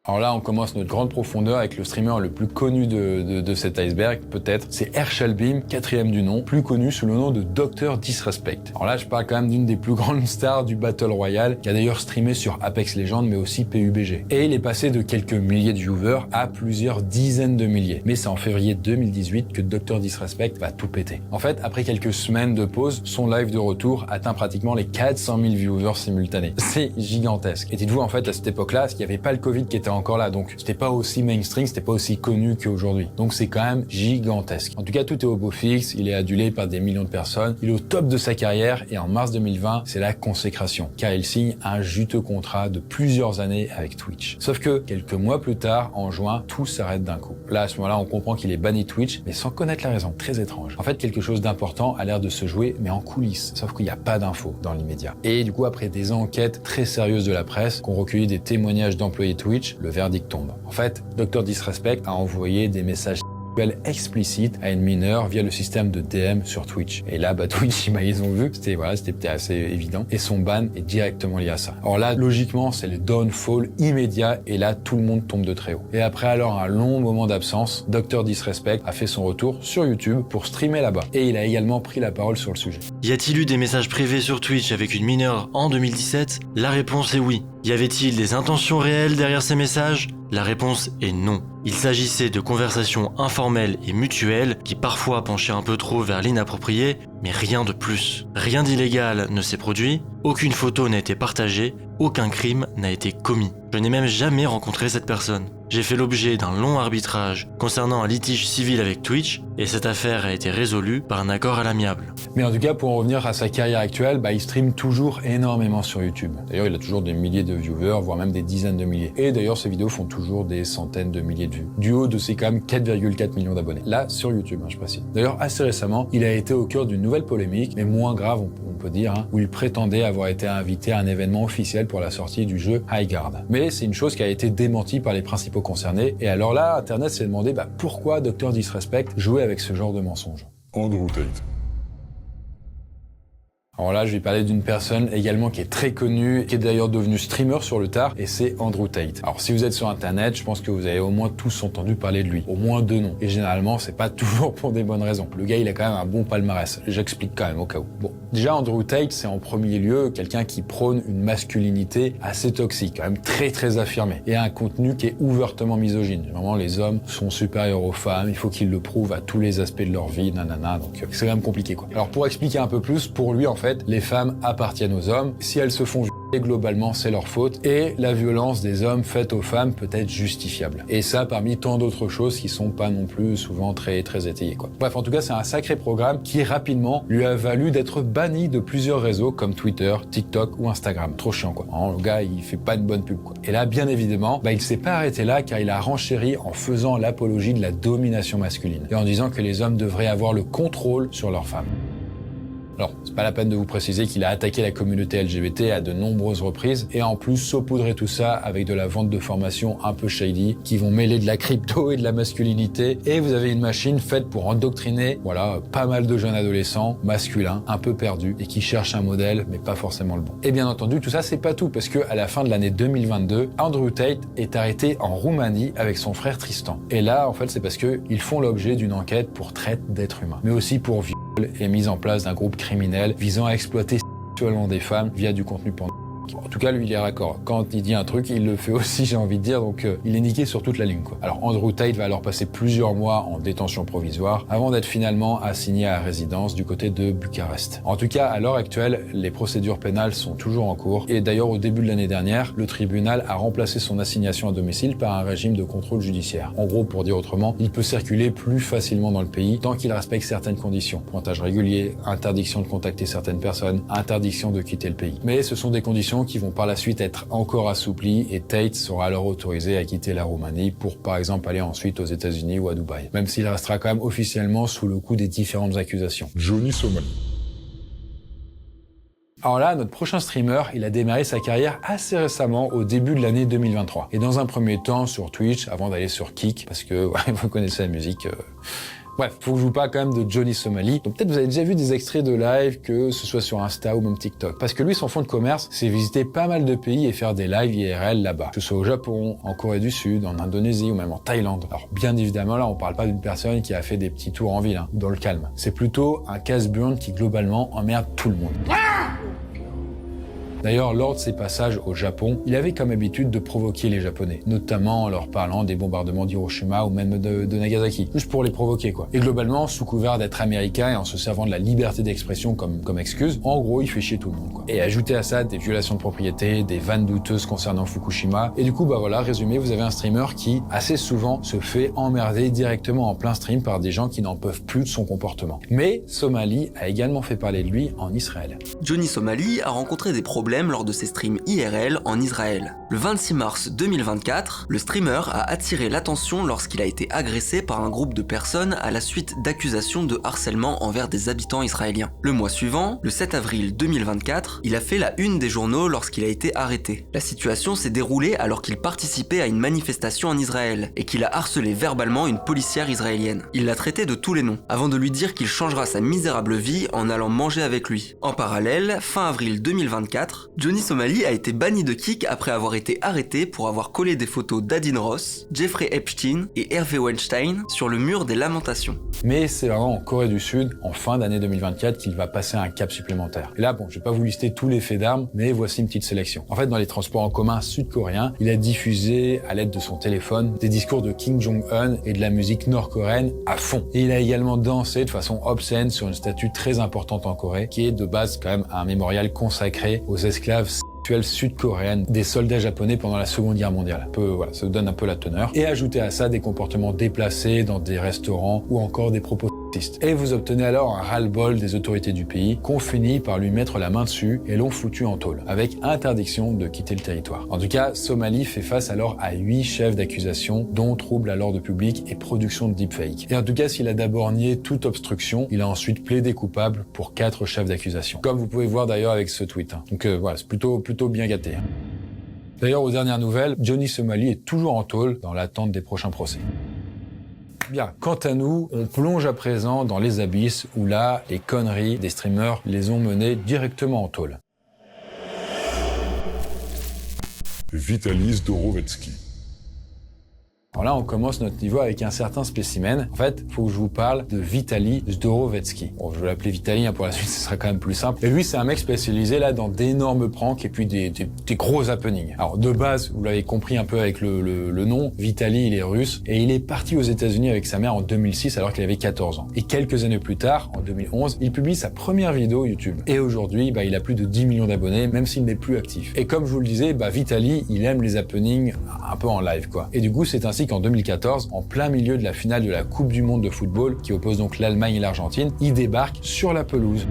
Alors là, on commence notre grande profondeur avec le streamer le plus connu de cet iceberg, peut-être. C'est Herschelbeam, 4e du nom, plus connu sous le nom de Dr Disrespect. Alors là, je parle quand même d'une des plus grandes stars du Battle Royale, qui a d'ailleurs streamé sur Apex Legends, mais aussi PUBG. Et il est passé de quelques milliers de viewers à plusieurs dizaines de milliers. Mais c'est en février 2018 que Dr Disrespect va tout péter. En fait, après quelques semaines de pause, son live de retour atteint pratiquement les 400 000 viewers simultanés. C'est gigantesque. Et dites-vous, en fait, à cette époque-là, il n'y avait pas le Covid qui était encore là, donc c'était pas aussi mainstream, c'était pas aussi connu qu'aujourd'hui. Donc c'est quand même gigantesque. En tout cas, tout est au beau fixe, il est adulé par des millions de personnes, il est au top de sa carrière et en mars 2020, c'est la consécration, car il signe un juteux contrat de plusieurs années avec Twitch. Sauf que quelques mois plus tard, en juin, tout s'arrête d'un coup. Là, à ce moment-là, on comprend qu'il est banni Twitch, mais sans connaître la raison. Très étrange. En fait, quelque chose d'important a l'air de se jouer, mais en coulisses. Sauf qu'il n'y a pas d'infos dans l'immédiat. Et du coup, après des enquêtes très sérieuses de la presse, qu'on recueillit des témoignages d'employés Twitch, le verdict tombe. En fait, Dr Disrespect a envoyé des messages explicite à une mineure via le système de DM sur Twitch. Et là, Twitch, ils ont vu, c'était assez évident. Et son ban est directement lié à ça. Alors là, logiquement, c'est le downfall immédiat et là, tout le monde tombe de très haut. Et après alors un long moment d'absence, Dr Disrespect a fait son retour sur YouTube pour streamer là-bas. Et il a également pris la parole sur le sujet. Y a-t-il eu des messages privés sur Twitch avec une mineure en 2017 ? La réponse est oui. Y avait-il des intentions réelles derrière ces messages ? La réponse est non. Il s'agissait de conversations informelles et mutuelles qui parfois penchaient un peu trop vers l'inapproprié, mais rien de plus. Rien d'illégal ne s'est produit, aucune photo n'a été partagée, aucun crime n'a été commis. Je n'ai même jamais rencontré cette personne. J'ai fait l'objet d'un long arbitrage concernant un litige civil avec Twitch et cette affaire a été résolue par un accord à l'amiable. Mais en tout cas, pour en revenir à sa carrière actuelle, il stream toujours énormément sur YouTube. D'ailleurs, il a toujours des milliers de viewers, voire même des dizaines de milliers. Et d'ailleurs, ses vidéos font toujours des centaines de milliers de vues. Du haut de ses quand même 4,4 millions d'abonnés. Là, sur YouTube, je précise. D'ailleurs, assez récemment, il a été au cœur d'une nouvelle polémique, mais moins grave, on peut dire, où il prétendait avoir été invité à un événement officiel pour la sortie du jeu Highguard. Mais c'est une chose qui a été démentie par les principaux concernés. Et alors là, Internet s'est demandé pourquoi Dr Disrespect jouait avec ce genre de mensonges. Andrew Tate. Alors là, je vais parler d'une personne également qui est très connue, qui est d'ailleurs devenue streamer sur le tard, et c'est Andrew Tate. Alors si vous êtes sur Internet, je pense que vous avez au moins tous entendu parler de lui. Au moins 2 noms. Et généralement, c'est pas toujours pour des bonnes raisons. Le gars, il a quand même un bon palmarès. J'explique quand même au cas où. Bon. Déjà, Andrew Tate, c'est en premier lieu quelqu'un qui prône une masculinité assez toxique, quand même très très affirmée, et un contenu qui est ouvertement misogyne. Vraiment, les hommes sont supérieurs aux femmes, il faut qu'ils le prouvent à tous les aspects de leur vie, nanana, donc c'est quand même compliqué, quoi. Alors pour expliquer un peu plus, pour lui, en fait, les femmes appartiennent aux hommes. Si elles se font violer, globalement, c'est leur faute. Et la violence des hommes faite aux femmes peut être justifiable. Et ça, parmi tant d'autres choses qui sont pas non plus souvent très, très étayées, quoi. Bref, en tout cas, c'est un sacré programme qui, rapidement, lui a valu d'être banni de plusieurs réseaux comme Twitter, TikTok ou Instagram. Trop chiant, quoi. Le gars, il fait pas de bonne pub, quoi. Et là, bien évidemment, il s'est pas arrêté là car il a renchéri en faisant l'apologie de la domination masculine. Et en disant que les hommes devraient avoir le contrôle sur leurs femmes. Alors, c'est pas la peine de vous préciser qu'il a attaqué la communauté LGBT à de nombreuses reprises et en plus saupoudrer tout ça avec de la vente de formations un peu shady qui vont mêler de la crypto et de la masculinité et vous avez une machine faite pour endoctriner, pas mal de jeunes adolescents masculins un peu perdus et qui cherchent un modèle mais pas forcément le bon. Et bien entendu, tout ça c'est pas tout parce que à la fin de l'année 2022, Andrew Tate est arrêté en Roumanie avec son frère Tristan. Et là, en fait, c'est parce que ils font l'objet d'une enquête pour traite d'êtres humains, mais aussi pour viol et mise en place d'un groupe criminel visant à exploiter sexuellement des femmes via du contenu porno. En tout cas, lui, il est raccord. Quand il dit un truc, il le fait aussi, j'ai envie de dire, donc il est niqué sur toute la ligne, quoi. Alors Andrew Tate va alors passer plusieurs mois en détention provisoire avant d'être finalement assigné à résidence du côté de Bucarest. En tout cas, à l'heure actuelle, les procédures pénales sont toujours en cours et d'ailleurs au début de l'année dernière, le tribunal a remplacé son assignation à domicile par un régime de contrôle judiciaire. En gros, pour dire autrement, il peut circuler plus facilement dans le pays tant qu'il respecte certaines conditions. Pointage régulier, interdiction de contacter certaines personnes, interdiction de quitter le pays. Mais ce sont des conditions qui vont par la suite être encore assouplies et Tate sera alors autorisé à quitter la Roumanie pour par exemple aller ensuite aux États-Unis ou à Dubaï, même s'il restera quand même officiellement sous le coup des différentes accusations. Johnny Somali. Alors là, notre prochain streamer, il a démarré sa carrière assez récemment, au début de l'année 2023. Et dans un premier temps sur Twitch, avant d'aller sur Kick, parce que vous connaissez la musique... Bref, faut que je vous parle quand même de Johnny Somali. Donc peut-être vous avez déjà vu des extraits de live, que ce soit sur Insta ou même TikTok. Parce que lui, son fond de commerce, c'est visiter pas mal de pays et faire des lives IRL là-bas. Que ce soit au Japon, en Corée du Sud, en Indonésie ou même en Thaïlande. Alors bien évidemment, là, on parle pas d'une personne qui a fait des petits tours en ville, dans le calme. C'est plutôt un casse-burn qui globalement emmerde tout le monde. D'ailleurs, lors de ses passages au Japon, il avait comme habitude de provoquer les Japonais, notamment en leur parlant des bombardements d'Hiroshima ou même de Nagasaki, juste pour les provoquer, quoi. Et globalement, sous couvert d'être américain et en se servant de la liberté d'expression comme excuse, en gros, il fait chier tout le monde, quoi. Et ajouter à ça des violations de propriété, des vannes douteuses concernant Fukushima, et du coup, résumé, vous avez un streamer qui, assez souvent, se fait emmerder directement en plein stream par des gens qui n'en peuvent plus de son comportement. Mais Somali a également fait parler de lui en Israël. Johnny Somali a rencontré des problèmes lors de ses streams IRL en Israël. Le 26 mars 2024, le streamer a attiré l'attention lorsqu'il a été agressé par un groupe de personnes à la suite d'accusations de harcèlement envers des habitants israéliens. Le mois suivant, le 7 avril 2024, il a fait la une des journaux lorsqu'il a été arrêté. La situation s'est déroulée alors qu'il participait à une manifestation en Israël et qu'il a harcelé verbalement une policière israélienne. Il l'a traité de tous les noms, avant de lui dire qu'il changera sa misérable vie en allant manger avec lui. En parallèle, fin avril 2024, Johnny Somali a été banni de Kik après avoir été arrêté pour avoir collé des photos d'Adin Ross, Jeffrey Epstein et Hervé Weinstein sur le mur des lamentations. Mais c'est vraiment en Corée du Sud, en fin d'année 2024, qu'il va passer un cap supplémentaire. Et là, bon, je vais pas vous lister tous les faits d'armes, mais voici une petite sélection. En fait, dans les transports en commun sud-coréens, il a diffusé, à l'aide de son téléphone, des discours de Kim Jong-un et de la musique nord-coréenne à fond. Et il a également dansé de façon obscène sur une statue très importante en Corée, qui est de base quand même un mémorial consacré aux esclaves sud-coréenne des soldats japonais pendant la Seconde Guerre mondiale. Voilà, ça donne un peu la teneur. Et ajouter à ça des comportements déplacés dans des restaurants ou encore des propos sexistes. Et vous obtenez alors un ras-le-bol des autorités du pays qu'on finit par lui mettre la main dessus et l'ont foutu en tôle, avec interdiction de quitter le territoire. En tout cas, Somali fait face alors à 8 chefs d'accusation, dont trouble à l'ordre public et production de deepfake. Et en tout cas, s'il a d'abord nié toute obstruction, il a ensuite plaidé coupable pour 4 chefs d'accusation. Comme vous pouvez voir d'ailleurs avec ce tweet. Donc voilà, c'est plutôt bien gâté. D'ailleurs, aux dernières nouvelles, Johnny Somali est toujours en tôle dans l'attente des prochains procès. Bien, quant à nous, on plonge à présent dans les abysses où là, les conneries des streamers les ont menés directement en tôle. Vitaly Zdorowetsky. Alors là, on commence notre niveau avec un certain spécimen. En fait, il faut que je vous parle de Vitaly Zdorowetsky. Bon, je vais l'appeler Vitaly, pour la suite, ce sera quand même plus simple. Et lui, c'est un mec spécialisé là dans d'énormes pranks et puis des gros happenings. Alors, de base, vous l'avez compris un peu avec le nom, Vitaly, il est russe et il est parti aux États-Unis avec sa mère en 2006 alors qu'il avait 14 ans. Et quelques années plus tard, en 2011, il publie sa première vidéo YouTube. Et aujourd'hui, il a plus de 10 millions d'abonnés, même s'il n'est plus actif. Et comme je vous le disais, Vitaly, il aime les happenings un peu en live, quoi. Et du coup, c'est ainsi qu'en 2014, en plein milieu de la finale de la Coupe du Monde de football, qui oppose donc l'Allemagne et l'Argentine, il débarque sur la pelouse.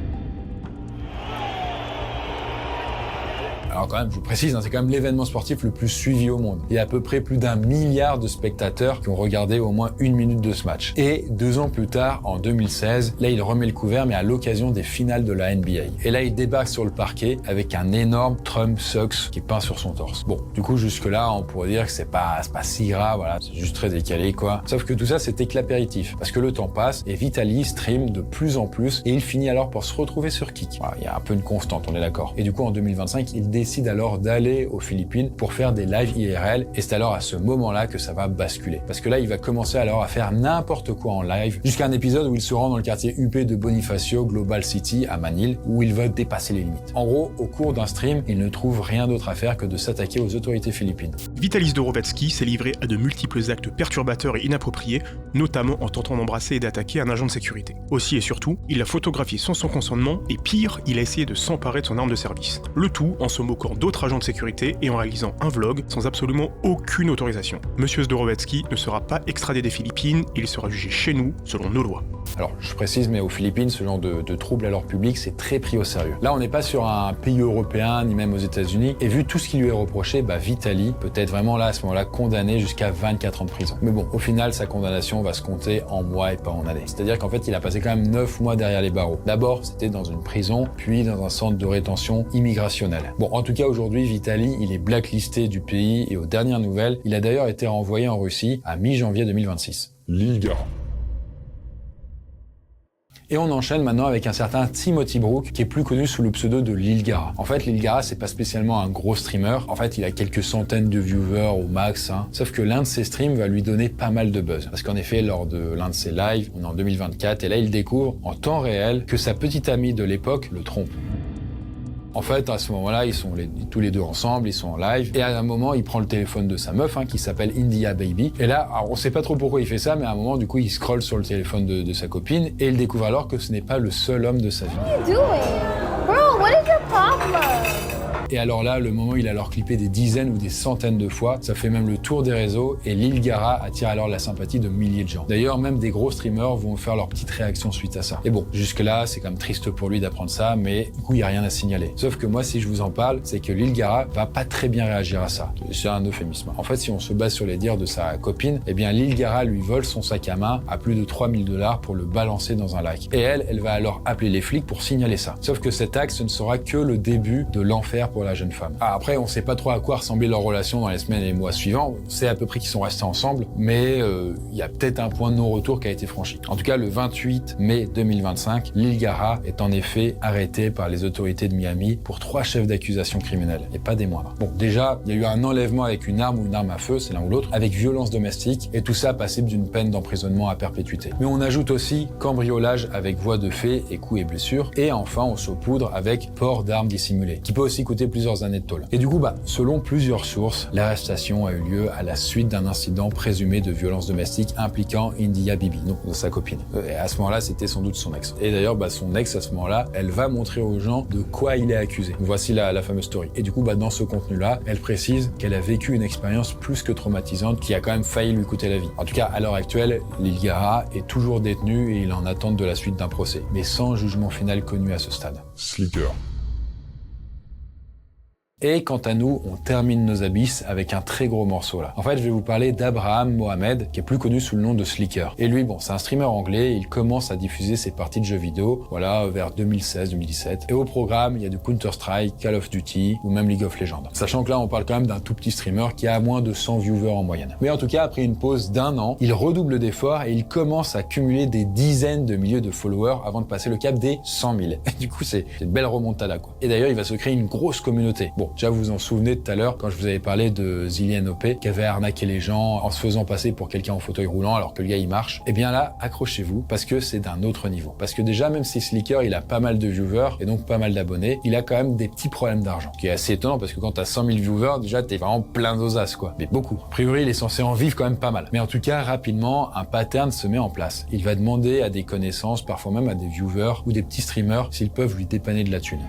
Alors quand même, je vous précise, c'est quand même l'événement sportif le plus suivi au monde. Il y a à peu près plus d'1 milliard de spectateurs qui ont regardé au moins 1 minute de ce match. Et 2 ans plus tard, en 2016, là il remet le couvert, mais à l'occasion des finales de la NBA. Et là il débarque sur le parquet avec un énorme Trump Sucks qui peint sur son torse. Bon, du coup jusque là, on pourrait dire que c'est pas si grave, voilà, c'est juste très décalé quoi. Sauf que tout ça c'était que l'apéritif, parce que le temps passe et Vitaly stream de plus en plus et il finit alors par se retrouver sur Kik. Voilà, il y a un peu une constante, on est d'accord. Et du coup en 2025, il décide alors d'aller aux Philippines pour faire des lives IRL et c'est alors à ce moment-là que ça va basculer. Parce que là, il va commencer alors à faire n'importe quoi en live jusqu'à un épisode où il se rend dans le quartier UP de Bonifacio, Global City, à Manille, où il va dépasser les limites. En gros, au cours d'un stream, il ne trouve rien d'autre à faire que de s'attaquer aux autorités philippines. Vitaly Zdorowetsky s'est livré à de multiples actes perturbateurs et inappropriés, notamment en tentant d'embrasser et d'attaquer un agent de sécurité. Aussi et surtout, il a photographié sans son consentement et pire, il a essayé de s'emparer de son arme de service. Le tout en se moquant d'autres agents de sécurité et en réalisant un vlog sans absolument aucune autorisation. Monsieur Zdorowetsky ne sera pas extradé des Philippines, il sera jugé chez nous, selon nos lois. Alors, je précise, mais aux Philippines, ce genre de troubles à l'ordre public, c'est très pris au sérieux. Là, on n'est pas sur un pays européen, ni même aux États-Unis, et vu tout ce qui lui est reproché, Vitaly peut être vraiment là, à ce moment-là, condamné jusqu'à 24 ans de prison. Mais bon, au final, sa condamnation va se compter en mois et pas en années. C'est-à-dire qu'en fait, il a passé quand même 9 mois derrière les barreaux. D'abord, c'était dans une prison, puis dans un centre de rétention immigrationnelle. Bon, en tout cas, aujourd'hui, Vitaly, il est blacklisté du pays, et aux dernières nouvelles, il a d'ailleurs été renvoyé en Russie à mi-janvier 2026. Lilgara. Et on enchaîne maintenant avec un certain Timothy Brook, qui est plus connu sous le pseudo de Lilgara. En fait, Lilgara, c'est pas spécialement un gros streamer. En fait, il a quelques centaines de viewers au max, Sauf que l'un de ses streams va lui donner pas mal de buzz. Parce qu'en effet, lors de l'un de ses lives, on est en 2024, et là, il découvre en temps réel que sa petite amie de l'époque le trompe. En fait, à ce moment-là, ils sont tous les deux ensemble, ils sont en live. Et à un moment, il prend le téléphone de sa meuf, qui s'appelle India Baby. Et là, alors, on sait pas trop pourquoi il fait ça, mais à un moment, du coup, il scrolle sur le téléphone de sa copine et il découvre alors que ce n'est pas le seul homme de sa vie. What are you doing? Bro, what is your problem? Et alors là, le moment où il a alors clippé des dizaines ou des centaines de fois, ça fait même le tour des réseaux et Lil Gara attire alors la sympathie de milliers de gens. D'ailleurs, même des gros streamers vont faire leur petite réaction suite à ça. Et bon, jusque-là, c'est quand même triste pour lui d'apprendre ça, mais du coup, il n'y a rien à signaler. Sauf que moi, si je vous en parle, c'est que Lil Gara va pas très bien réagir à ça. C'est un euphémisme. En fait, si on se base sur les dires de sa copine, eh bien, Lil Gara lui vole son sac à main à plus de 3000 $ pour le balancer dans un lac. Et elle va alors appeler les flics pour signaler ça. Sauf que cet acte, ce ne sera que le début de l'enfer pour la jeune femme. Après, on sait pas trop à quoi ressemblait leur relation dans les semaines et les mois suivants. On sait à peu près qu'ils sont restés ensemble, mais il y a peut-être un point de non-retour qui a été franchi. En tout cas, le 28 mai 2025, Lil Gara est en effet arrêté par les autorités de Miami pour 3 chefs d'accusation criminels, et pas des moindres. Bon, déjà, il y a eu un enlèvement avec une arme ou une arme à feu, c'est l'un ou l'autre, avec violence domestique, et tout ça passible d'une peine d'emprisonnement à perpétuité. Mais on ajoute aussi cambriolage avec voie de fait et coups et blessures, et enfin on saupoudre avec port d'armes dissimulées, qui peut aussi coûter plusieurs années de tôle. Et du coup, selon plusieurs sources, l'arrestation a eu lieu à la suite d'un incident présumé de violence domestique impliquant India Bibi, donc sa copine. Et à ce moment-là, c'était sans doute son ex. Et d'ailleurs, son ex, à ce moment-là, elle va montrer aux gens de quoi il est accusé. Voici la fameuse story. Et du coup, dans ce contenu-là, elle précise qu'elle a vécu une expérience plus que traumatisante qui a quand même failli lui coûter la vie. En tout cas, à l'heure actuelle, Lil Gara est toujours détenu et il est en attente de la suite d'un procès, mais sans jugement final connu à ce stade. Slicker. Et quant à nous, on termine nos abysses avec un très gros morceau là. En fait, je vais vous parler d'Abraham Mohamed, qui est plus connu sous le nom de Slicker. Et lui, c'est un streamer anglais, il commence à diffuser ses parties de jeux vidéo, vers 2016-2017. Et au programme, il y a du Counter-Strike, Call of Duty, ou même League of Legends. Sachant que là, on parle quand même d'un tout petit streamer qui a moins de 100 viewers en moyenne. Mais en tout cas, après une pause d'1 an, il redouble d'efforts et il commence à cumuler des dizaines de milliers de followers avant de passer le cap des 100 000. Et du coup, c'est une belle remontada, quoi. Et d'ailleurs, il va se créer une grosse communauté. Bon, déjà, vous vous en souvenez tout à l'heure quand je vous avais parlé de Zillian OP qui avait arnaqué les gens en se faisant passer pour quelqu'un en fauteuil roulant alors que le gars il marche. Et bien là, accrochez-vous parce que c'est d'un autre niveau. Parce que déjà, même si Slicker il a pas mal de viewers et donc pas mal d'abonnés, il a quand même des petits problèmes d'argent. Ce qui est assez étonnant parce que quand t'as 100 000 viewers, déjà t'es vraiment plein d'osas quoi. Mais beaucoup. A priori, il est censé en vivre quand même pas mal. Mais en tout cas, rapidement, un pattern se met en place. Il va demander à des connaissances, parfois même à des viewers ou des petits streamers s'ils peuvent lui dépanner de la thune.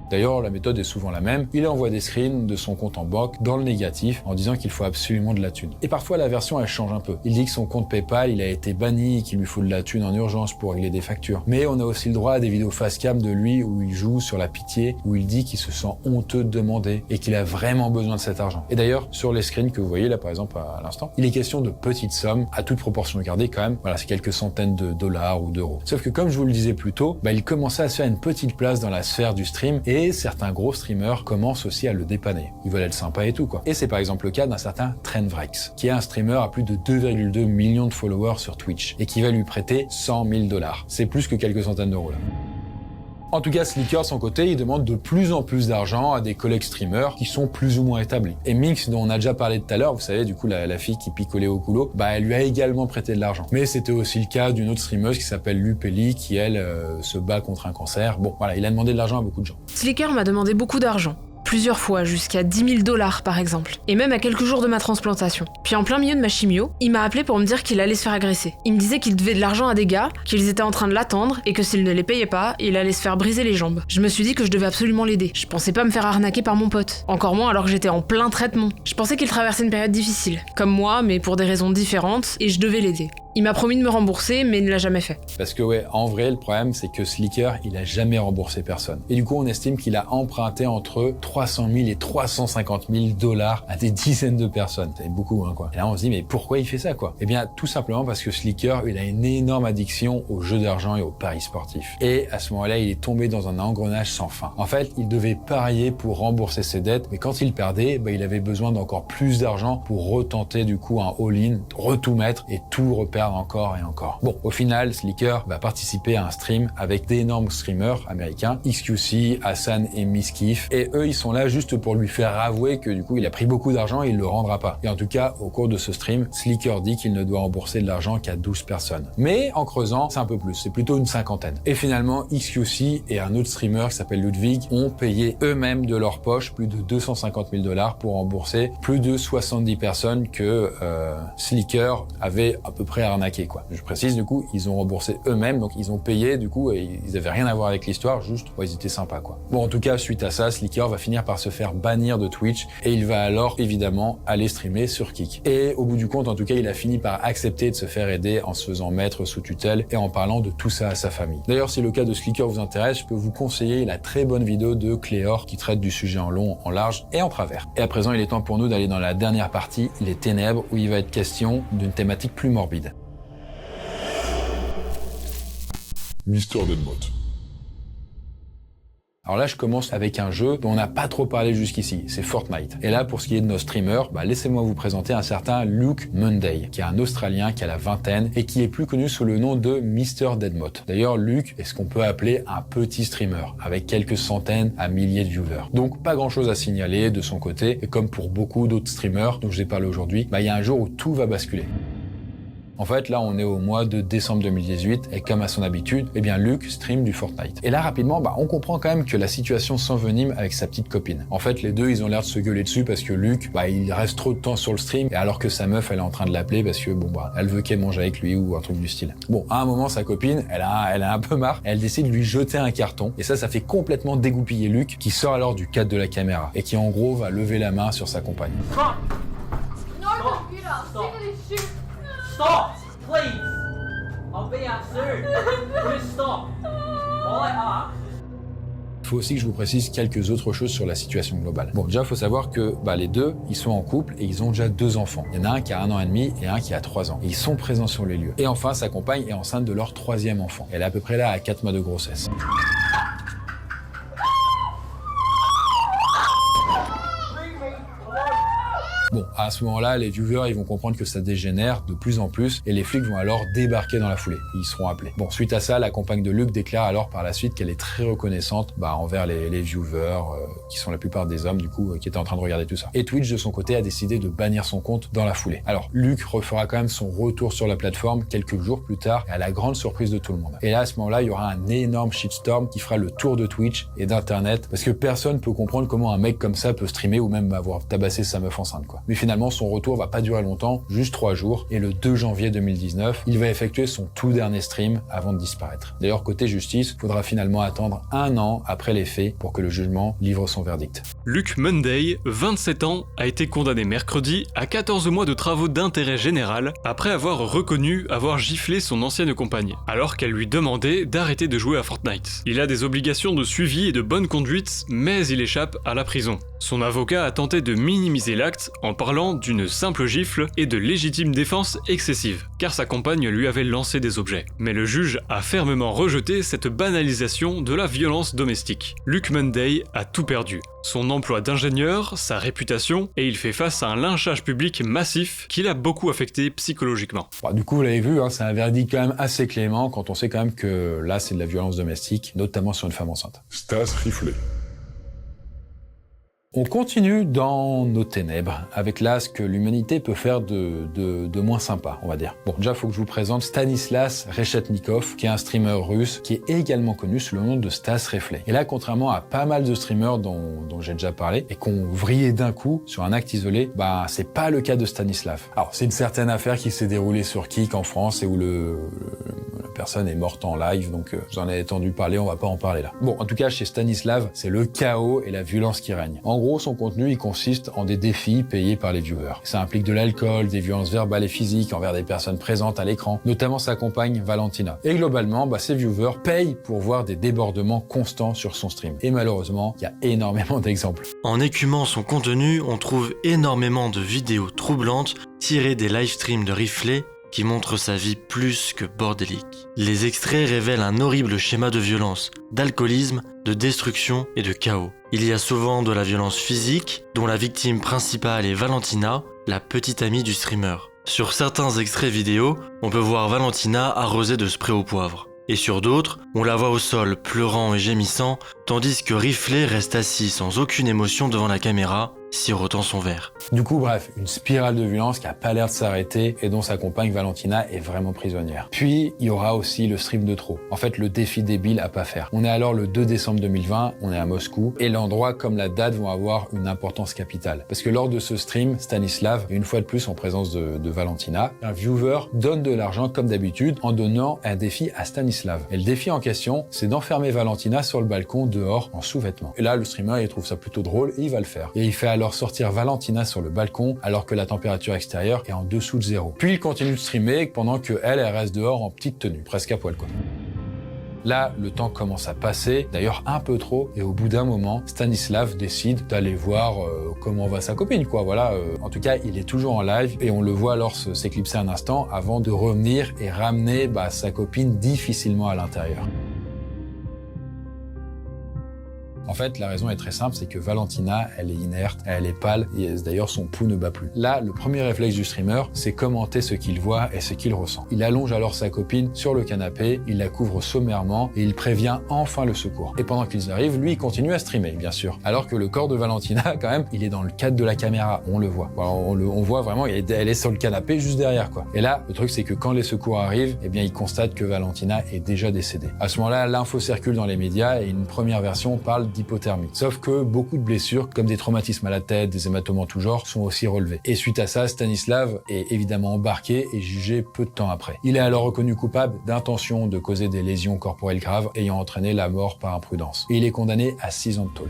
D'ailleurs, la méthode est souvent la même. Il envoie des screens de son compte en banque dans le négatif en disant qu'il faut absolument de la thune. Et parfois, la version, elle change un peu. Il dit que son compte PayPal, il a été banni et qu'il lui faut de la thune en urgence pour régler des factures. Mais on a aussi le droit à des vidéos facecam de lui où il joue sur la pitié, où il dit qu'il se sent honteux de demander et qu'il a vraiment besoin de cet argent. Et d'ailleurs, sur les screens que vous voyez là, par exemple, à l'instant, il est question de petites sommes, à toute proportion gardée quand même. Voilà, c'est quelques centaines de dollars ou d'euros. Sauf que comme je vous le disais plus tôt, il commençait à se faire une petite place dans la sphère du stream et certains gros streamers commencent aussi à le dépanner. Ils veulent être sympas et tout quoi. Et c'est par exemple le cas d'un certain Trendvrex, qui est un streamer à plus de 2,2 millions de followers sur Twitch et qui va lui prêter 100 000 $. C'est plus que quelques centaines d'euros là. En tout cas, Slicker, de son côté, il demande de plus en plus d'argent à des collègues streamers qui sont plus ou moins établis. Et Minx, dont on a déjà parlé tout à l'heure, vous savez, du coup, la fille qui picolait au coulo, elle lui a également prêté de l'argent. Mais c'était aussi le cas d'une autre streameuse qui s'appelle Lupelli, qui, elle, se bat contre un cancer. Bon, voilà, il a demandé de l'argent à beaucoup de gens. Slicker m'a demandé beaucoup d'argent. Plusieurs fois, jusqu'à 10 000 $ par exemple. Et même à quelques jours de ma transplantation. Puis en plein milieu de ma chimio, il m'a appelé pour me dire qu'il allait se faire agresser. Il me disait qu'il devait de l'argent à des gars, qu'ils étaient en train de l'attendre, et que s'il ne les payait pas, il allait se faire briser les jambes. Je me suis dit que je devais absolument l'aider. Je pensais pas me faire arnaquer par mon pote. Encore moins alors que j'étais en plein traitement. Je pensais qu'il traversait une période difficile. Comme moi, mais pour des raisons différentes, et je devais l'aider. Il m'a promis de me rembourser, mais il ne l'a jamais fait. Parce que en vrai, le problème, c'est que Slicker, il a jamais remboursé personne. Et du coup, on estime qu'il a emprunté entre 300 000 et 350 000 $ à des dizaines de personnes. C'est beaucoup, quoi. Et là, on se dit, mais pourquoi il fait ça, quoi? Eh bien, tout simplement parce que Slicker, il a une énorme addiction aux jeux d'argent et aux paris sportifs. Et à ce moment-là, il est tombé dans un engrenage sans fin. En fait, il devait parier pour rembourser ses dettes, mais quand il perdait, il avait besoin d'encore plus d'argent pour retenter, du coup, un all-in, retout mettre et tout reperdre encore et encore. Bon, au final, Slicker va participer à un stream avec d'énormes streamers américains, XQC, Hassan et Miskif, et eux, ils sont là juste pour lui faire avouer que du coup, il a pris beaucoup d'argent et il le rendra pas. Et en tout cas, au cours de ce stream, Slicker dit qu'il ne doit rembourser de l'argent qu'à 12 personnes. Mais en creusant, c'est un peu plus, c'est plutôt une cinquantaine. Et finalement, XQC et un autre streamer qui s'appelle Ludwig ont payé eux-mêmes de leur poche plus de 250 000 $ pour rembourser plus de 70 personnes que Slicker avait à peu près arnaqués, quoi. Je précise, du coup, ils ont remboursé eux-mêmes, donc ils ont payé, du coup, et ils avaient rien à voir avec l'histoire, juste, ils étaient sympas, quoi. Bon, en tout cas, suite à ça, Slicker va finir par se faire bannir de Twitch, et il va alors, évidemment, aller streamer sur Kick. Et au bout du compte, en tout cas, il a fini par accepter de se faire aider en se faisant mettre sous tutelle et en parlant de tout ça à sa famille. D'ailleurs, si le cas de Slicker vous intéresse, je peux vous conseiller la très bonne vidéo de Cléor qui traite du sujet en long, en large et en travers. Et à présent, il est temps pour nous d'aller dans la dernière partie, les ténèbres, où il va être question d'une thématique plus morbide. Mr. Deadmot. Alors là, je commence avec un jeu dont on n'a pas trop parlé jusqu'ici, c'est Fortnite. Et là, pour ce qui est de nos streamers, laissez-moi vous présenter un certain Luke Monday, qui est un Australien qui a la vingtaine et qui est plus connu sous le nom de Mr. Deadmot. D'ailleurs, Luke est ce qu'on peut appeler un petit streamer, avec quelques centaines à milliers de viewers. Donc pas grand-chose à signaler de son côté, et comme pour beaucoup d'autres streamers dont je vous ai parlé aujourd'hui, il y a un jour où tout va basculer. En fait, là, on est au mois de décembre 2018 et comme à son habitude, Luke stream du Fortnite. Et là, rapidement, on comprend quand même que la situation s'envenime avec sa petite copine. En fait, les deux, ils ont l'air de se gueuler dessus parce que Luke, il reste trop de temps sur le stream et alors que sa meuf, elle est en train de l'appeler parce que, elle veut qu'elle mange avec lui ou un truc du style. Bon, à un moment, sa copine, elle a un peu marre, elle décide de lui jeter un carton et ça fait complètement dégoupiller Luke qui sort alors du cadre de la caméra et qui, en gros, va lever la main sur sa compagne. Stop, please. I'll be out soon. Just stop. All I ask. Il faut aussi que je vous précise quelques autres choses sur la situation globale. Bon, déjà, il faut savoir que les deux, ils sont en couple et ils ont déjà 2 enfants. Il y en a un qui a 1 an et demi et un qui a 3 ans. Et ils sont présents sur les lieux. Et enfin, sa compagne est enceinte de leur 3e enfant. Elle est à peu près là à 4 mois de grossesse. Bon, à ce moment-là, les viewers, ils vont comprendre que ça dégénère de plus en plus et les flics vont alors débarquer dans la foulée. Ils seront appelés. Bon, suite à ça, la compagne de Luke déclare alors par la suite qu'elle est très reconnaissante envers les viewers, qui sont la plupart des hommes, du coup, qui étaient en train de regarder tout ça. Et Twitch, de son côté, a décidé de bannir son compte dans la foulée. Alors, Luke refera quand même son retour sur la plateforme quelques jours plus tard, à la grande surprise de tout le monde. Et là, à ce moment-là, il y aura un énorme shitstorm qui fera le tour de Twitch et d'Internet, parce que personne peut comprendre comment un mec comme ça peut streamer ou même avoir tabassé sa meuf enceinte, quoi. Mais finalement, son retour va pas durer longtemps, juste 3 jours, et le 2 janvier 2019, il va effectuer son tout dernier stream avant de disparaître. D'ailleurs, côté justice, faudra finalement attendre 1 an après les faits pour que le jugement livre son verdict. Luke Monday, 27 ans, a été condamné mercredi à 14 mois de travaux d'intérêt général après avoir reconnu avoir giflé son ancienne compagne, alors qu'elle lui demandait d'arrêter de jouer à Fortnite. Il a des obligations de suivi et de bonne conduite, mais il échappe à la prison. Son avocat a tenté de minimiser l'acte en parlant d'une simple gifle et de légitime défense excessive, car sa compagne lui avait lancé des objets. Mais le juge a fermement rejeté cette banalisation de la violence domestique. Luke Monday a tout perdu. Son emploi d'ingénieur, sa réputation, et il fait face à un lynchage public massif qui l'a beaucoup affecté psychologiquement. Du coup, vous l'avez vu, c'est un verdict quand même assez clément quand on sait quand même que là, c'est de la violence domestique, notamment sur une femme enceinte. Stas Riflet. On continue dans nos ténèbres, avec là ce que l'humanité peut faire de moins sympa, on va dire. Bon, déjà, il faut que je vous présente Stanislas Reshetnikov, qui est un streamer russe, qui est également connu sous le nom de Stas Reflet. Et là, contrairement à pas mal de streamers dont j'ai déjà parlé, et qu'on vrillait d'un coup sur un acte isolé, c'est pas le cas de Stanislav. Alors, c'est une certaine affaire qui s'est déroulée sur Kick en France, et où la personne est morte en live, donc j'en ai entendu parler, on va pas en parler là. Bon, en tout cas, chez Stanislav, c'est le chaos et la violence qui règnent. En gros, son contenu, il consiste en des défis payés par les viewers. Ça implique de l'alcool, des violences verbales et physiques envers des personnes présentes à l'écran, notamment sa compagne Valentina. Et globalement, ces viewers payent pour voir des débordements constants sur son stream. Et malheureusement, il y a énormément d'exemples. En écumant son contenu, on trouve énormément de vidéos troublantes tirées des livestreams de Riflet qui montrent sa vie plus que bordélique. Les extraits révèlent un horrible schéma de violence, d'alcoolisme, de destruction et de chaos. Il y a souvent de la violence physique, dont la victime principale est Valentina, la petite amie du streamer. Sur certains extraits vidéo, on peut voir Valentina arrosée de spray au poivre. Et sur d'autres, on la voit au sol pleurant et gémissant, tandis que Riflet reste assis sans aucune émotion devant la caméra, sirotant son verre. Du coup, bref, une spirale de violence qui a pas l'air de s'arrêter et dont sa compagne Valentina est vraiment prisonnière. Puis, il y aura aussi le stream de trop. En fait, le défi débile à pas faire. On est alors le 2 décembre 2020, on est à Moscou, et l'endroit comme la date vont avoir une importance capitale. Parce que lors de ce stream, Stanislav, et une fois de plus en présence de Valentina, un viewer donne de l'argent comme d'habitude en donnant un défi à Stanislav. Et le défi en question, c'est d'enfermer Valentina sur le balcon dehors en sous-vêtements. Et là, le streamer, il trouve ça plutôt drôle et il va le faire. Et il fait alors sortir Valentina sur le balcon alors que la température extérieure est en dessous de 0. Puis il continue de streamer pendant que elle reste dehors en petite tenue, presque à poil quoi. Là, le temps commence à passer, d'ailleurs un peu trop, et au bout d'un moment, Stanislav décide d'aller voir comment va sa copine, quoi. Voilà. En tout cas, il est toujours en live et on le voit alors s'éclipser un instant avant de revenir et ramener sa copine difficilement à l'intérieur. En fait, la raison est très simple, c'est que Valentina, elle est inerte, elle est pâle, et d'ailleurs son pouls ne bat plus. Là, le premier réflexe du streamer, c'est commenter ce qu'il voit et ce qu'il ressent. Il allonge alors sa copine sur le canapé, il la couvre sommairement et il prévient enfin le secours. Et pendant qu'ils arrivent, lui, il continue à streamer, bien sûr. Alors que le corps de Valentina, quand même, il est dans le cadre de la caméra, on le voit. On voit vraiment, elle est sur le canapé juste derrière, quoi. Et là, le truc, c'est que quand les secours arrivent, eh bien, ils constatent que Valentina est déjà décédée. À ce moment-là, l'info circule dans les médias et une première version parle d'hypothermie. Sauf que beaucoup de blessures, comme des traumatismes à la tête, des hématomes en tout genre, sont aussi relevés. Et suite à ça, Stanislav est évidemment embarqué et jugé peu de temps après. Il est alors reconnu coupable d'intention de causer des lésions corporelles graves ayant entraîné la mort par imprudence. Et il est condamné à 6 ans de tôle.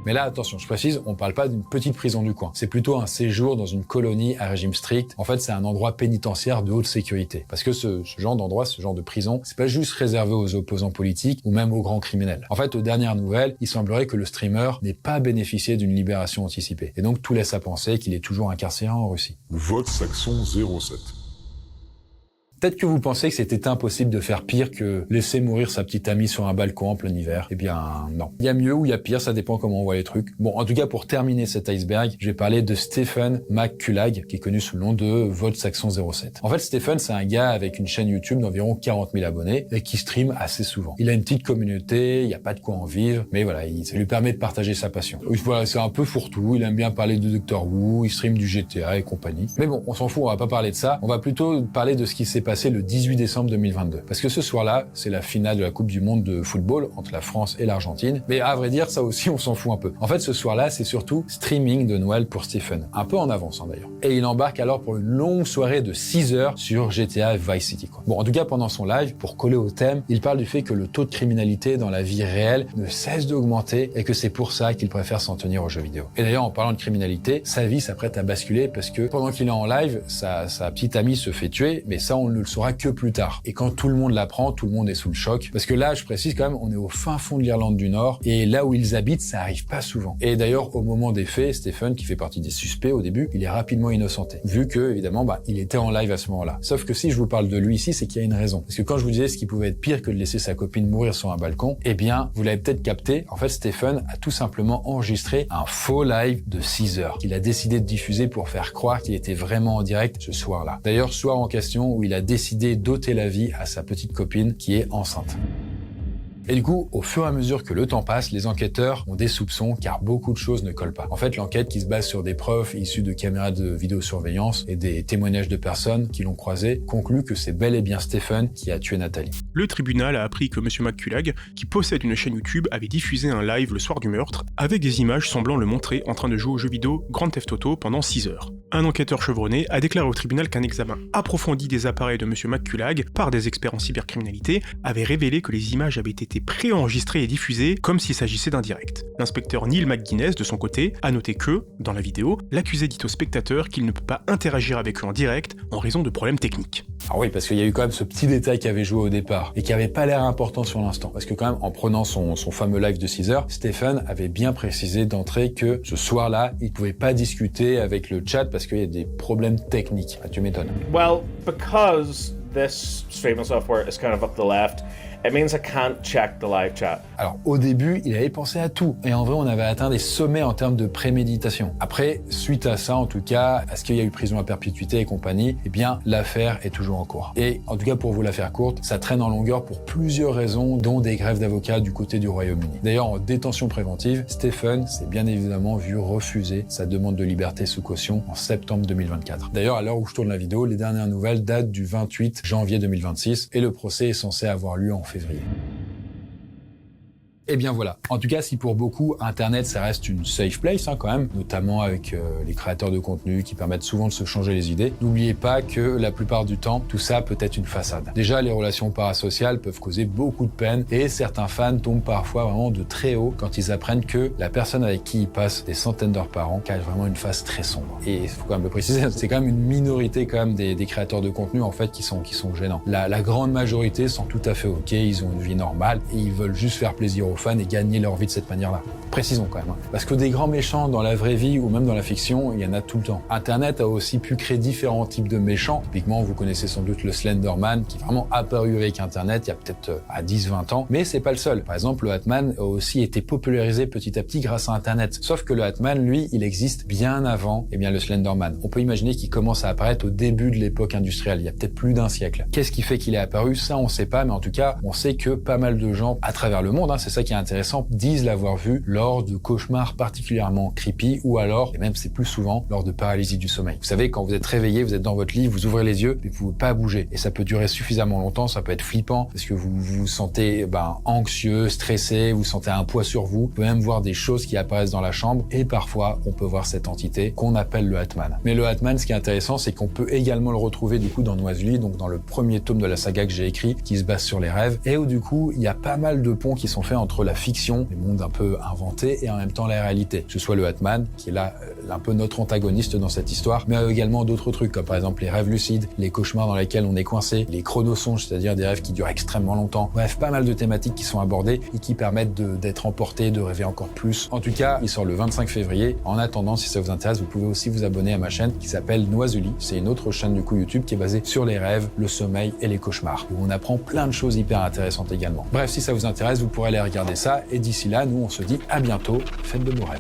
Mais là, attention, je précise, on parle pas d'une petite prison du coin. C'est plutôt un séjour dans une colonie à régime strict. En fait, c'est un endroit pénitentiaire de haute sécurité. Parce que ce genre d'endroit, ce genre de prison, c'est pas juste réservé aux opposants politiques ou même aux grands criminels. En fait, aux dernières nouvelles, il semblerait que le streamer n'ait pas bénéficié d'une libération anticipée. Et donc, tout laisse à penser qu'il est toujours incarcéré en Russie. Vote Saxon 07. Peut-être que vous pensez que c'était impossible de faire pire que laisser mourir sa petite amie sur un balcon en plein hiver. Eh bien, non. Il y a mieux ou il y a pire, ça dépend comment on voit les trucs. Bon, en tout cas, pour terminer cet iceberg, je vais parler de Stephen McCullag, qui est connu sous le nom de Vote Saxon 07. En fait, Stephen, c'est un gars avec une chaîne YouTube d'environ 40 000 abonnés et qui stream assez souvent. Il a une petite communauté, il n'y a pas de quoi en vivre, mais voilà, ça lui permet de partager sa passion. Voilà, c'est un peu fourre-tout, il aime bien parler de Doctor Who, il stream du GTA et compagnie. Mais bon, on s'en fout, on va pas parler de ça, on va plutôt parler de ce qui s'est passé le 18 décembre 2022. Parce que ce soir-là, c'est la finale de la Coupe du Monde de football entre la France et l'Argentine. Mais à vrai dire, ça aussi, on s'en fout un peu. En fait, ce soir-là, c'est surtout streaming de Noël pour Stephen. Un peu en avance, d'ailleurs. Et il embarque alors pour une longue soirée de 6 heures sur GTA Vice City, quoi. Bon, en tout cas, pendant son live, pour coller au thème, il parle du fait que le taux de criminalité dans la vie réelle ne cesse d'augmenter et que c'est pour ça qu'il préfère s'en tenir aux jeux vidéo. Et d'ailleurs, en parlant de criminalité, sa vie s'apprête à basculer parce que pendant qu'il est en live, sa petite amie se fait tuer, mais ça, on ne le saura que plus tard. Et quand tout le monde l'apprend, tout le monde est sous le choc. Parce que là, je précise quand même, on est au fin fond de l'Irlande du Nord, et là où ils habitent, ça arrive pas souvent. Et d'ailleurs, au moment des faits, Stephen, qui fait partie des suspects au début, il est rapidement innocenté. Vu que, évidemment, il était en live à ce moment-là. Sauf que si je vous parle de lui ici, c'est qu'il y a une raison. Parce que quand je vous disais ce qui pouvait être pire que de laisser sa copine mourir sur un balcon, eh bien, vous l'avez peut-être capté, en fait, Stephen a tout simplement enregistré un faux live de 6 heures qu'il a décidé de diffuser pour faire croire qu'il était vraiment en direct ce soir-là. D'ailleurs, soir en question où il a décidé d'ôter la vie à sa petite copine qui est enceinte. Et du coup, au fur et à mesure que le temps passe, les enquêteurs ont des soupçons car beaucoup de choses ne collent pas. En fait, l'enquête qui se base sur des preuves issues de caméras de vidéosurveillance et des témoignages de personnes qui l'ont croisé conclut que c'est bel et bien Stephen qui a tué Nathalie. Le tribunal a appris que M. McCullag, qui possède une chaîne YouTube, avait diffusé un live le soir du meurtre avec des images semblant le montrer en train de jouer au jeu vidéo Grand Theft Auto pendant 6 heures. Un enquêteur chevronné a déclaré au tribunal qu'un examen approfondi des appareils de M. McCullag par des experts en cybercriminalité avait révélé que les images avaient été préenregistrées et diffusées comme s'il s'agissait d'un direct. L'inspecteur Neil McGuinness, de son côté, a noté que, dans la vidéo, l'accusé dit au spectateur qu'il ne peut pas interagir avec eux en direct en raison de problèmes techniques. Ah oui, parce qu'il y a eu quand même ce petit détail qui avait joué au départ et qui avait pas l'air important sur l'instant. Parce que quand même, en prenant son fameux live de 6 heures, Stephen avait bien précisé d'entrée que ce soir-là, il pouvait pas discuter avec le chat parce qu'il y a des problèmes techniques. Ah, tu m'étonnes. Well, because this streaming software is kind of up the left, It means I can't check the live chat. Alors au début, il avait pensé à tout. Et en vrai, on avait atteint des sommets en termes de préméditation. Après, suite à ça, en tout cas, à ce qu'il y a eu prison à perpétuité et compagnie, eh bien, l'affaire est toujours en cours. Et en tout cas, pour vous la faire courte, ça traîne en longueur pour plusieurs raisons, dont des grèves d'avocats du côté du Royaume-Uni. D'ailleurs, en détention préventive, Stephen s'est bien évidemment vu refuser sa demande de liberté sous caution en septembre 2024. D'ailleurs, à l'heure où je tourne la vidéo, les dernières nouvelles datent du 28 janvier 2026 et le procès est censé avoir lieu en février. Et bien voilà. En tout cas, si pour beaucoup, Internet, ça reste une safe place quand même, notamment avec les créateurs de contenu qui permettent souvent de se changer les idées, n'oubliez pas que la plupart du temps, tout ça peut être une façade. Déjà, les relations parasociales peuvent causer beaucoup de peine et certains fans tombent parfois vraiment de très haut quand ils apprennent que la personne avec qui ils passent des centaines d'heures par an cache vraiment une face très sombre. Et il faut quand même le préciser, c'est quand même une minorité quand même des créateurs de contenu en fait qui sont gênants. La grande majorité sont tout à fait ok, ils ont une vie normale et ils veulent juste faire plaisir aux fans et gagner leur vie de cette manière-là. Précisons quand même. Parce que des grands méchants dans la vraie vie ou même dans la fiction, il y en a tout le temps. Internet a aussi pu créer différents types de méchants. Typiquement, vous connaissez sans doute le Slenderman qui est vraiment apparu avec Internet il y a peut-être à 10-20 ans. Mais c'est pas le seul. Par exemple, le Hatman a aussi été popularisé petit à petit grâce à Internet. Sauf que le Hatman, lui, il existe bien avant le Slenderman. On peut imaginer qu'il commence à apparaître au début de l'époque industrielle, il y a peut-être plus d'un siècle. Qu'est-ce qui fait qu'il est apparu? Ça, on sait pas, mais en tout cas, on sait que pas mal de gens à travers le monde, c'est ça qui est intéressant, disent l'avoir vu lors de cauchemars particulièrement creepy ou alors, et même c'est plus souvent, lors de paralysie du sommeil. Vous savez, quand vous êtes réveillé, vous êtes dans votre lit, vous ouvrez les yeux, mais vous pouvez pas bouger. Et ça peut durer suffisamment longtemps, ça peut être flippant, parce que vous vous sentez anxieux, stressé, vous sentez un poids sur vous. Vous pouvez même voir des choses qui apparaissent dans la chambre, et parfois, on peut voir cette entité qu'on appelle le Hatman. Mais le Hatman, ce qui est intéressant, c'est qu'on peut également le retrouver du coup dans Noisely, donc dans le premier tome de la saga que j'ai écrit, qui se base sur les rêves, et où du coup, il y a pas mal de ponts qui sont faits entre la fiction, les mondes un peu inventés, et en même temps la réalité. Que ce soit le Hatman, qui est là un peu notre antagoniste dans cette histoire, mais également d'autres trucs, comme par exemple les rêves lucides, les cauchemars dans lesquels on est coincé, les chronosonges, c'est-à-dire des rêves qui durent extrêmement longtemps. Bref, pas mal de thématiques qui sont abordées et qui permettent d'être emportés, de rêver encore plus. En tout cas, il sort le 25 février. En attendant, si ça vous intéresse, vous pouvez aussi vous abonner à ma chaîne qui s'appelle Noisely. C'est une autre chaîne du coup YouTube qui est basée sur les rêves, le sommeil et les cauchemars, où on apprend plein de choses hyper intéressantes également. Bref, si ça vous intéresse, vous pourrez aller regarder ça. Et d'ici là, nous, on se dit à bientôt. Faites de beaux rêves.